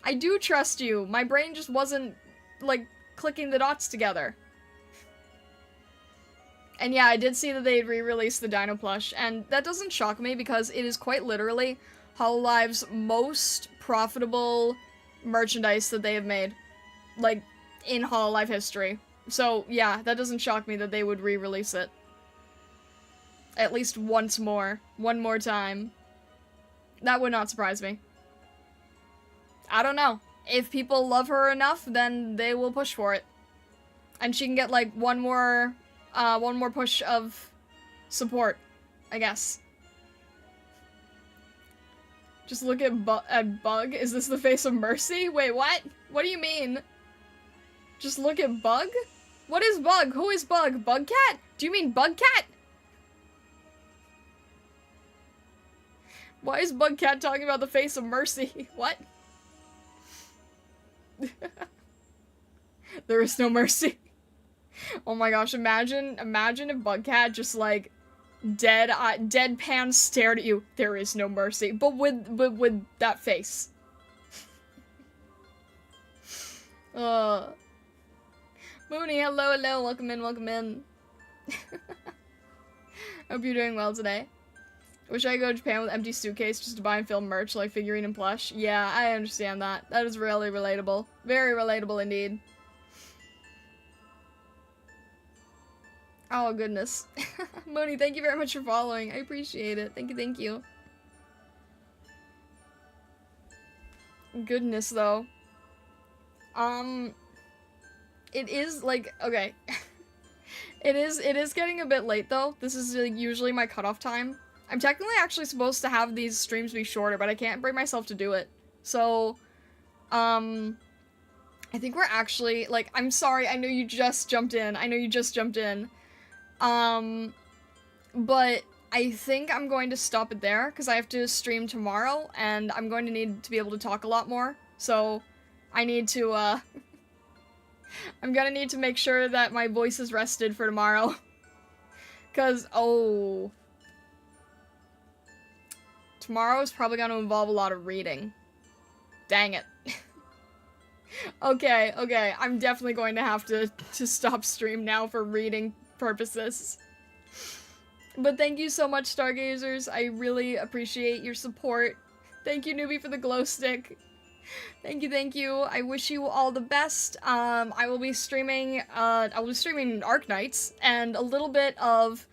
I do trust you. My brain just wasn't, like, clicking the dots together. And yeah, I did see that they had re-released the Dino plush, and that doesn't shock me because it is quite literally Hololive's most profitable merchandise that they have made, like, in Hololive history. So yeah, that doesn't shock me that they would re-release it. At least once more. One more time. That would not surprise me. I don't know. If people love her enough, then they will push for it. And she can get, like, one more push of support, I guess. Just look at Bug. Is this the face of Mercy? Wait, what? What do you mean? Just look at Bug? What is Bug? Who is Bug? Bugcat? Do you mean Bugcat? Why is Bugcat talking about the face of Mercy? What? There is no mercy. Oh my gosh, imagine if Bugcat just, like, deadpan stared at you. There is no mercy. But with that face. Mooney, hello, hello, welcome in, welcome in. Hope you're doing well today. Wish I could go to Japan with empty suitcase just to buy and film merch like figurine and plush. Yeah, I understand that. That is really relatable. Very relatable indeed. Oh, goodness. Moni, thank you very much for following. I appreciate it. Thank you, thank you. Goodness, though. It is, like, okay. It is getting a bit late, though. This is, like, usually my cutoff time. I'm technically actually supposed to have these streams be shorter, but I can't bring myself to do it. So, I think we're actually, like, I'm sorry, I know you just jumped in. But I think I'm going to stop it there, because I have to stream tomorrow, and I'm going to need to be able to talk a lot more. So, I need to, I'm gonna need to make sure that my voice is rested for tomorrow. Because, oh... tomorrow is probably gonna involve a lot of reading. Dang it. Okay, I'm definitely going to have to stop stream now for reading purposes. But thank you so much, Stargazers. I really appreciate your support. Thank you, Newbie, for the glow stick. Thank you. I wish you all the best. I will be streaming Arknights and a little bit of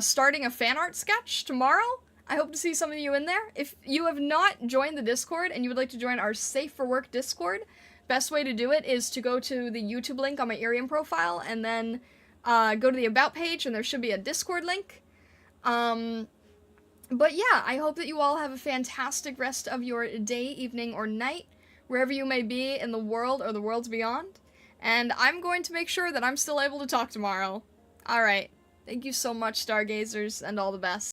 starting a fan art sketch tomorrow. I hope to see some of you in there. If you have not joined the Discord and you would like to join our Safe for Work Discord, best way to do it is to go to the YouTube link on my IRIAM profile and then go to the About page and there should be a Discord link. But yeah, I hope that you all have a fantastic rest of your day, evening, or night, wherever you may be in the world or the worlds beyond. And I'm going to make sure that I'm still able to talk tomorrow. Alright. Thank you so much, stargazers, and all the best.